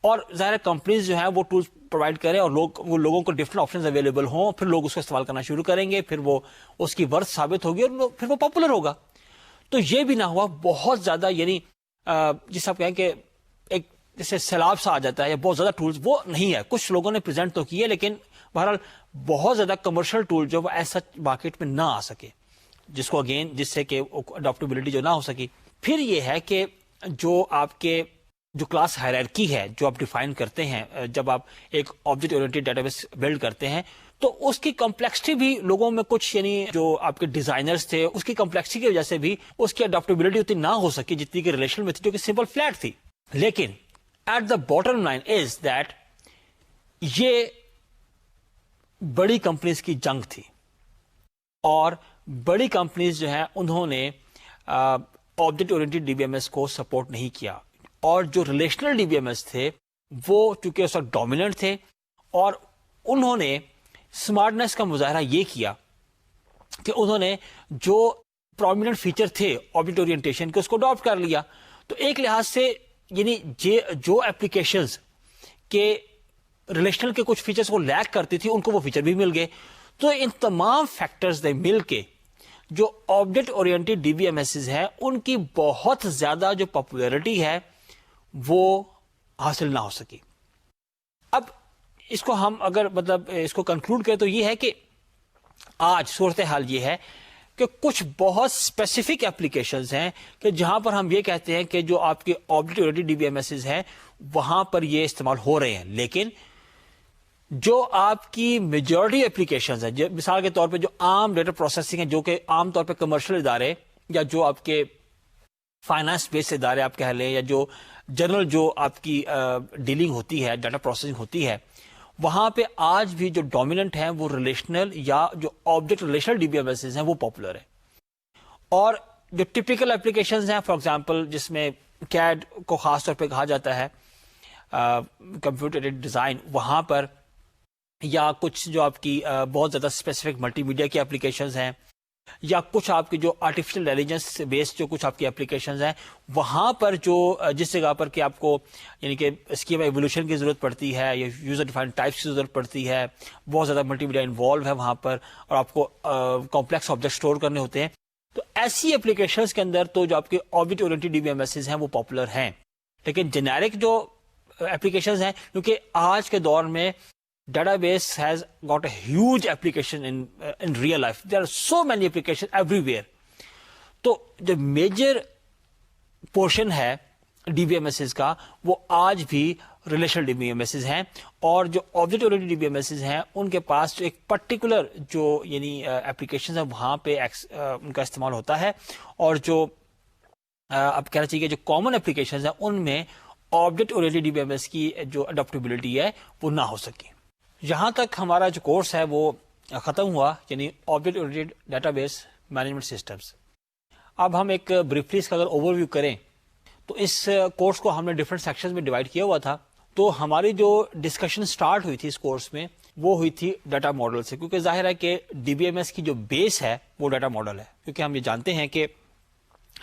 اور ظاہر کمپنیز جو ہیں وہ ٹولز پرووائڈ کریں اور لوگوں کو ڈفرنٹ آپشنز اویلیبل ہوں, پھر لوگ اس کو استعمال کرنا شروع کریں گے, پھر وہ اس کی ورتھ ثابت ہوگی اور پھر وہ پاپولر ہوگا. تو یہ بھی نہ ہوا, بہت زیادہ یعنی جس آپ کہیں کہ ایک جیسے سیلاب سا آ جاتا ہے یا بہت زیادہ ٹولز, وہ نہیں ہے. کچھ لوگوں نے پریزنٹ تو کیے لیکن بہرحال بہت زیادہ کمرشل ٹول جو وہ ایسا مارکیٹ میں نہ آ سکے, جس کو اگین جس سے کہ اڈاپٹیبلٹی جو نہ ہو سکی. پھر یہ ہے کہ جو آپ کے جو کلاس ہائرارکی ہے جو آپ ڈیفائن کرتے ہیں جب آپ ایک object oriented database build کرتے ہیں, تو اس کی کمپلیکسٹی بھی لوگوں میں کچھ یعنی جو آپ کے ڈیزائنرز تھے اس کی کمپلیکسٹی کی وجہ سے بھی اس کی اڈاپٹیبلٹی اتنی نہ ہو سکی جتنی کہ ریلیشن میں تھی جو کہ سمپل فلیٹ تھی. لیکن at the bottom line is that یہ بڑی کمپنیز کی جنگ تھی, اور بڑی کمپنیز جو ہیں انہوں نے آبجیکٹ اورینٹڈ DBMS کو سپورٹ نہیں کیا, اور جو ریلیشنل DBMS تھے وہ چونکہ اس وقت ڈومیننٹ تھے, اور انہوں نے اسمارٹنیس کا مظاہرہ یہ کیا کہ انہوں نے جو پرومیننٹ فیچر تھے آبجیکٹ اورینٹیشن کے اس کو اڈاپٹ کر لیا. تو ایک لحاظ سے یعنی جو اپلیکیشنز کے ریلیشنل کے کچھ فیچرز کو لیک کرتی تھی ان کو وہ فیچر بھی مل گئے. تو ان تمام فیکٹرز نے مل کے جو آبجیکٹ اورینٹڈ DBMSs ہیں ان کی بہت زیادہ جو پاپولیرٹی ہے وہ حاصل نہ ہو سکی. اب اس کو ہم اگر مطلب اس کو کنکلوڈ کریں تو یہ ہے کہ آج صورتحال یہ ہے کہ کچھ بہت اسپیسیفک اپلیکیشنز ہیں کہ جہاں پر ہم یہ کہتے ہیں کہ جو آپ کے object oriented D B M S's ہیں وہاں پر یہ استعمال ہو رہے ہیں، لیکن جو آپ کی میجورٹی اپلیکیشنز ہیں، مثال کے طور پہ جو عام ڈیٹا پروسیسنگ ہے، جو کہ عام طور پہ کمرشل ادارے یا جو آپ کے فائنانس بیس ادارے آپ کہہ لیں، یا جو جنرل جو آپ کی ڈیلنگ ہوتی ہے، ڈیٹا پروسیسنگ ہوتی ہے، وہاں پہ آج بھی جو ڈومیننٹ ہیں وہ ریلیشنل یا جو object relational D B M S's ہیں وہ پاپولر ہیں. اور جو ٹپیکل اپلیکیشنز ہیں، فار ایگزامپل جس میں کیڈ کو خاص طور پہ کہا جاتا ہے کمپیوٹر ایڈڈ ڈیزائن، وہاں پر یا کچھ جو آپ کی بہت زیادہ اسپیسیفک ملٹی میڈیا کی اپلیکیشنز ہیں، یا کچھ آپ کی جو آرٹیفیشل انٹیلیجنس بیسڈ جو کچھ آپ کی اپلیکیشنز ہیں، وہاں پر جو جس جگہ پر کہ آپ کو یعنی کہ اسکیم ایوولوشن کی ضرورت پڑتی ہے یا یوزر ڈیفائنڈ ٹائپس کی ضرورت پڑتی ہے، بہت زیادہ ملٹی میڈیا انوالو ہے وہاں پر، اور آپ کو کمپلیکس آبجیکٹ اسٹور کرنے ہوتے ہیں، تو ایسی اپلیکیشنز کے اندر تو جو آپ کے object oriented D B M S's ہیں وہ پاپولر ہیں. لیکن جنیرک جو اپلیکیشنز ہیں، کیونکہ آج کے دور میں database has got a huge application in real life. There are so many applications everywhere. تو جو میجر پورشن ہے ڈی بی ایم ایسز کا وہ آج بھی relational D B M S's ہیں، اور جو object oriented D B M S's ہیں ان کے پاس جو ایک پرٹیکولر جو یعنی اپلیکیشنز ہیں وہاں پہ ان کا استعمال ہوتا ہے، اور جو اب کہنا چاہیے جو کامن اپلیکیشنز ہیں ان میں object oriented D B M S کی جو اڈاپٹیبلٹی ہے وہ نہ ہو سکے. یہاں تک ہمارا جو کورس ہے وہ ختم ہوا، یعنی object oriented database management systems. اب ہم ایک بریفلی اس کا اگر اوور ویو کریں تو اس کورس کو ہم نے ڈفرینٹ سیکشنز میں ڈیوائڈ کیا ہوا تھا. تو ہماری جو ڈسکشن سٹارٹ ہوئی تھی اس کورس میں وہ ہوئی تھی ڈیٹا ماڈل سے، کیونکہ ظاہر ہے کہ ڈی بی ایم ایس کی جو بیس ہے وہ ڈیٹا ماڈل ہے، کیونکہ ہم یہ جانتے ہیں کہ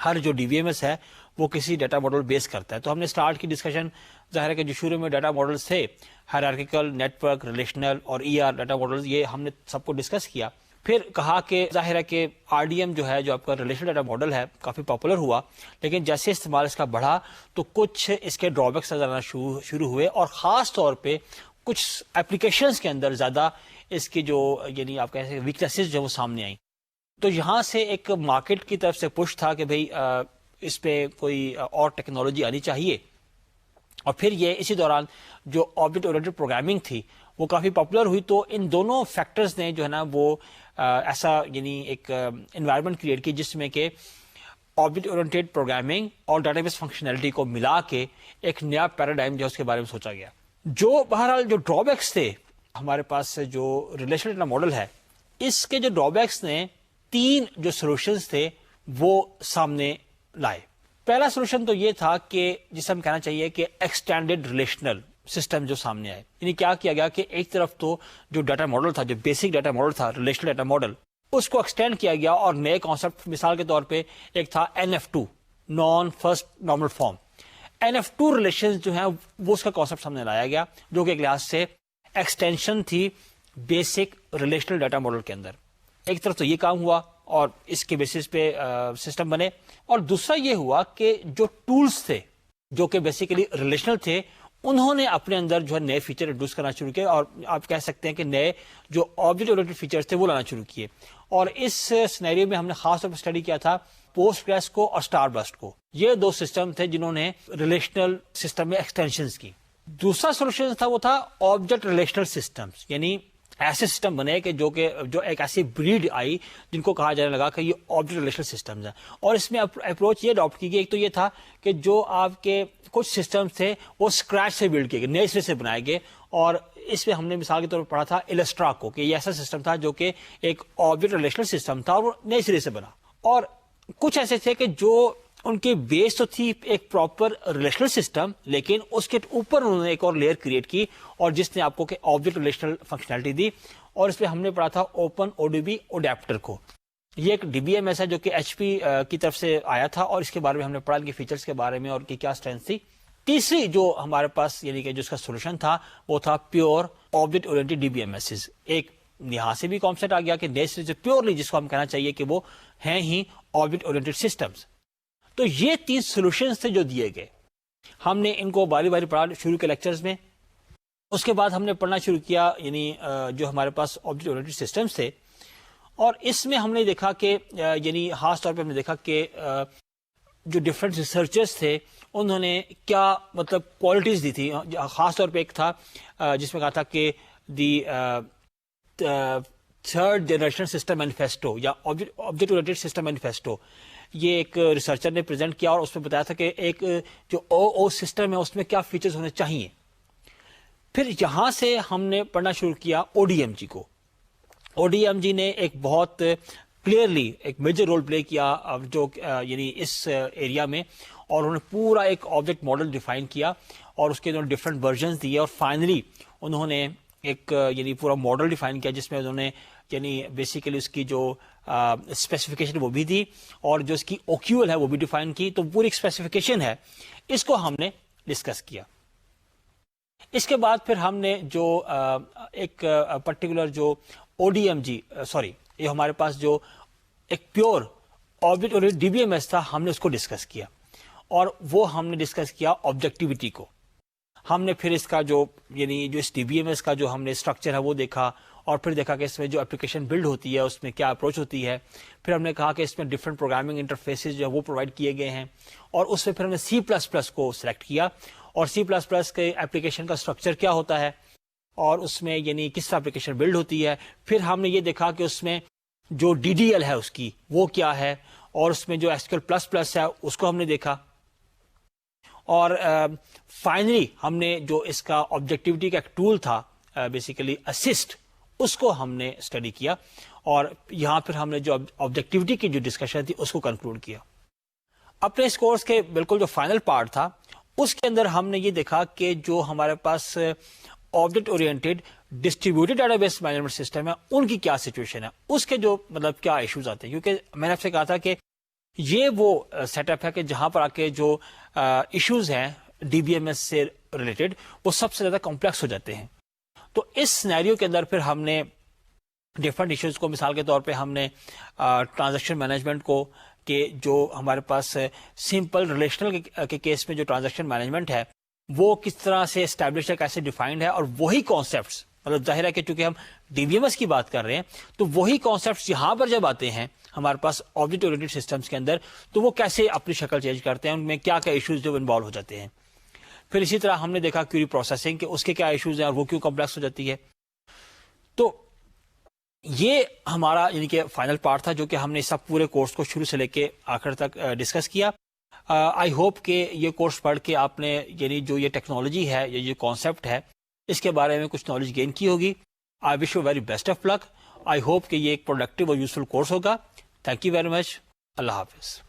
ہر جو ڈی بی ایم ایس ہے وہ کسی ڈیٹا ماڈل بیس کرتا ہے. تو ہم نے سٹارٹ کی ڈسکشن، ظاہر ہے کہ جو شروع میں ڈیٹا ماڈلز تھے ہائرارکیکل، نیٹ ورک، ریلیشنل اور ای آر ڈیٹا ماڈلز، یہ ہم نے سب کو ڈسکس کیا. پھر کہا کہ ظاہر ہے کہ آر ڈی ایم جو ہے جو آپ کا ریلیشنل ڈیٹا ماڈل ہے کافی پاپولر ہوا، لیکن جیسے استعمال اس کا بڑھا تو کچھ اس کے ڈرا بیکس نظر آنا شروع ہوئے، اور خاص طور پہ کچھ اپلیکیشنز کے اندر زیادہ اس کی جو یعنی آپ کہہ سکتے ویکنیسز جو وہ سامنے آئیں. تو یہاں سے ایک مارکیٹ کی طرف سے پش تھا کہ بھئی اس پہ کوئی اور ٹیکنالوجی آنی چاہیے. اور پھر یہ اسی دوران جو آبجیکٹ اورینٹڈ پروگرامنگ تھی وہ کافی پاپولر ہوئی. تو ان دونوں فیکٹرز نے جو ہے نا وہ ایسا یعنی ایک انوائرمنٹ کریٹ کی جس میں کہ آبجیکٹ اورینٹڈ پروگرامنگ اور ڈیٹا بیس فنکشنلٹی کو ملا کے ایک نیا پیراڈائم جو اس کے بارے میں سوچا گیا. جو بہرحال جو ڈرا بیکس تھے ہمارے پاس جو ریلیشنل ڈیٹا ماڈل ہے، اس کے جو ڈرا بیکس نے 3 جو سولوشنز تھے وہ سامنے لائے. پہلا سولوشن تو یہ تھا کہ جسے ہم کہنا چاہیے کہ ایکسٹینڈیڈ ریلیشنل سسٹم جو سامنے آئے. یعنی کیا کیا گیا کہ ایک طرف تو جو ڈیٹا ماڈل تھا، جو بیسک ڈیٹا ماڈل تھا ریلیشنل ڈیٹا ماڈل، اس کو ایکسٹینڈ کیا گیا اور نئے کانسیپٹ، مثال کے طور پہ ایک تھا NF2 naan first normal form. NF2 relation جو ہیں وہ اس کا کانسیپٹ سامنے لایا گیا، جو کہ ایک لحاظ سے ایکسٹینشن تھی بیسک ریلیشنل ڈیٹا ماڈل کے اندر. ایک طرف تو یہ کام ہوا اور اس کے بیسس پہ سسٹم بنے، اور دوسرا یہ ہوا کہ جو ٹولز تھے جو کہ بیسیکلی ریلیشنل تھے انہوں نے اپنے اندر جو ہے نئے فیچر انٹروڈیوس کرنا شروع کیے، اور آپ کہہ سکتے ہیں کہ نئے جو آبجیکٹ اورینٹڈ فیچرز تھے وہ لانا شروع کیے. اور اس سینیریو میں ہم نے خاص طور پر اسٹڈی کیا تھا پوسٹ گریس کو اور اسٹار بسٹ کو. یہ 2 سسٹم تھے جنہوں نے ریلیشنل سسٹم میں ایکسٹینشنز کی. دوسرا سولوشن تھا وہ تھا آبجیکٹ ریلیشنل سسٹمز، یعنی ایسے سسٹم بنے کہ جو ایک ایسی بریڈ آئی جن کو کہا جانے لگا کہ یہ آبجیکٹ ریلیشنل سسٹمز ہیں. اور اس میں اپروچ یہ اڈاپٹ کی گئی. ایک تو یہ تھا کہ جو آپ کے کچھ سسٹمز تھے وہ اسکریچ سے بلڈ کیے گئے، نئے سرے سے بنائے گئے. اور اس میں ہم نے مثال کے طور پر پڑھا تھا السٹرا کو، کہ یہ ایسا سسٹم تھا جو کہ ایک آبجیکٹ ریلیشنل سسٹم تھا اور وہ نئے سرے سے بنا. اور کچھ ایسے تھے کہ جو ان کی بیس تو تھی ایک پراپر ریلیشنل سسٹم، لیکن اس کے اوپر انہوں نے ایک اور لیئر کریٹ کی اور جس نے آپ کو کہ آبجیکٹ ریلیشنل فنکشنلٹی دی. اور اس پہ ہم نے پڑھا تھا اوپن ODB اڈیپٹر کو. یہ ایک ڈی بی ایم ایس ہے جو کہ HP کی طرف سے آیا تھا، اور اس کے بارے میں ہم نے پڑھا ان کے فیچرز کے بارے میں اور کی کیا اسٹرینتھ تھی. تیسری جو ہمارے پاس یعنی کہ جو اس کا سولوشن تھا وہ تھا pure object oriented D B M S's. ایک یہاں سے بھی کانسیپٹ آ گیا کہ نیسٹ پیورلی جس کو ہم کہنا چاہیے کہ وہ ہیں ہی آبجیکٹ اورینٹڈ سسٹمز. تو یہ 3 سولوشنز تھے جو دیے گئے. ہم نے ان کو باری باری پڑھا شروع کے لیکچرز میں. اس کے بعد ہم نے پڑھنا شروع کیا یعنی جو ہمارے پاس آبجیکٹ اورینٹڈ سسٹمز تھے، اور اس میں ہم نے دیکھا کہ یعنی خاص طور پہ ہم نے دیکھا کہ جو ڈفرینٹ ریسرچرز تھے انہوں نے کیا مطلب کوالٹیز دی تھی. خاص طور پہ ایک تھا جس میں کہا تھا کہ the third generation system manifesto یا آبجیکٹ اورینٹڈ سسٹم مینیفیسٹو، یہ ایک ریسرچر نے پریزنٹ کیا اور اس میں بتایا تھا کہ ایک جو او سسٹم ہے اس میں کیا فیچرز ہونے چاہیے. پھر یہاں سے ہم نے پڑھنا شروع کیا او ڈی ایم جی کو. او ڈی ایم جی نے ایک بہت کلیئرلی ایک میجر رول پلے کیا جو یعنی اس ایریا میں، اور انہوں نے پورا ایک آبجیکٹ ماڈل ڈیفائن کیا اور اس کے انہوں نے ڈفرینٹ ورژنز دیے، اور فائنلی انہوں نے ایک یعنی پورا ماڈل ڈیفائن کیا جس میں انہوں نے یعنی بیسیکلی اس کی جو اسپیسیفکیشن وہ بھی دی اور جو اس کی اوکیول ہے وہ بھی ڈیفائن کی. تو پوری اسپیسیفکیشن ہے اس کو ہم نے ڈسکس کیا. اس کے بعد پھر ہم نے جو ایک پرٹیکولر جو او ڈی ایم جی یہ ہمارے پاس جو ایک پیور آبجیکٹ اور ڈی بی ایم ایس تھا، ہم نے اس کو ڈسکس کیا، اور وہ ہم نے ڈسکس کیا آبجیکٹیوٹی کو. ہم نے پھر اس کا جو یعنی جو اس ڈی بی ایم ایس کا جو ہم نے اسٹرکچر ہے وہ دیکھا، اور پھر دیکھا کہ اس میں جو اپلیکیشن بلڈ ہوتی ہے اس میں کیا اپروچ ہوتی ہے. پھر ہم نے کہا کہ اس میں ڈفرینٹ پروگرامنگ انٹرفیسز جو ہے وہ پرووائڈ کیے گئے ہیں، اور اس میں پھر ہم نے C++ کو سلیکٹ کیا، اور C++ کے اپلیکیشن کا اسٹرکچر کیا ہوتا ہے اور اس میں یعنی کس طرح اپلیکیشن بلڈ ہوتی ہے. پھر ہم نے یہ دیکھا کہ اس میں جو DDL ہے اس کی وہ کیا ہے، اور اس میں جو SQL++ ہے اس کو ہم نے دیکھا. اور فائنلی ہم نے جو اس کا آبجیکٹیوٹی کا ایک ٹول تھا بیسیکلی اسسٹ، اس کو ہم نے اسٹڈی کیا، اور یہاں پھر ہم نے جو آبجیکٹیوٹی کی جو ڈسکشن تھی اس کو کنکلوڈ کیا. اپنے اس کورس کے بالکل جو فائنل پارٹ تھا اس کے اندر ہم نے یہ دیکھا کہ جو ہمارے پاس object oriented distributed database management system ہے ان کی کیا سچویشن ہے، اس کے جو مطلب کیا ایشوز آتے ہیں. کیونکہ میں نے آپ سے کہا تھا کہ یہ وہ سیٹ اپ ہے کہ جہاں پر آ کے جو ایشوز ہیں ڈی بی ایم ایس سے ریلیٹڈ وہ سب سے زیادہ کمپلیکس ہو جاتے ہیں. تو اس سینیریو کے اندر پھر ہم نے ڈفرینٹ ایشوز کو، مثال کے طور پہ ہم نے ٹرانزیکشن مینجمنٹ کو، کہ جو ہمارے پاس سمپل ریلیشنل کے کیس میں جو ٹرانزیکشن مینجمنٹ ہے وہ کس طرح سے اسٹیبلش ہے، کیسے ڈیفائنڈ ہے، اور وہی کانسیپٹس مطلب ظاہر ہے کہ چونکہ ہم ڈی بی ایم ایس کی بات کر رہے ہیں تو وہی کانسیپٹس یہاں پر جب آتے ہیں ہمارے پاس آبجیکٹ اورینٹڈ سسٹمس کے اندر تو وہ کیسے اپنی شکل چینج کرتے ہیں، ان میں کیا کیا ایشوز جو انوالو ہو جاتے ہیں. پھر اسی طرح ہم نے دیکھا کیوری پروسیسنگ کہ اس کے کیا ایشوز ہیں اور وہ کیوں کمپلیکس ہو جاتی ہے. تو یہ ہمارا یعنی کہ فائنل پارٹ تھا جو کہ ہم نے سب پورے کورس کو شروع سے لے کے آخر تک ڈسکس کیا. آئی ہوپ کہ یہ کورس پڑھ کے آپ نے یعنی جو یہ ٹیکنالوجی ہے یا یہ کانسیپٹ ہے اس کے بارے میں کچھ نالج گین کی ہوگی. I wish you very best of luck. I hope کہ یہ ایک پروڈکٹیو اور یوزفل کورس ہوگا. Thank you very much. اللہ حافظ.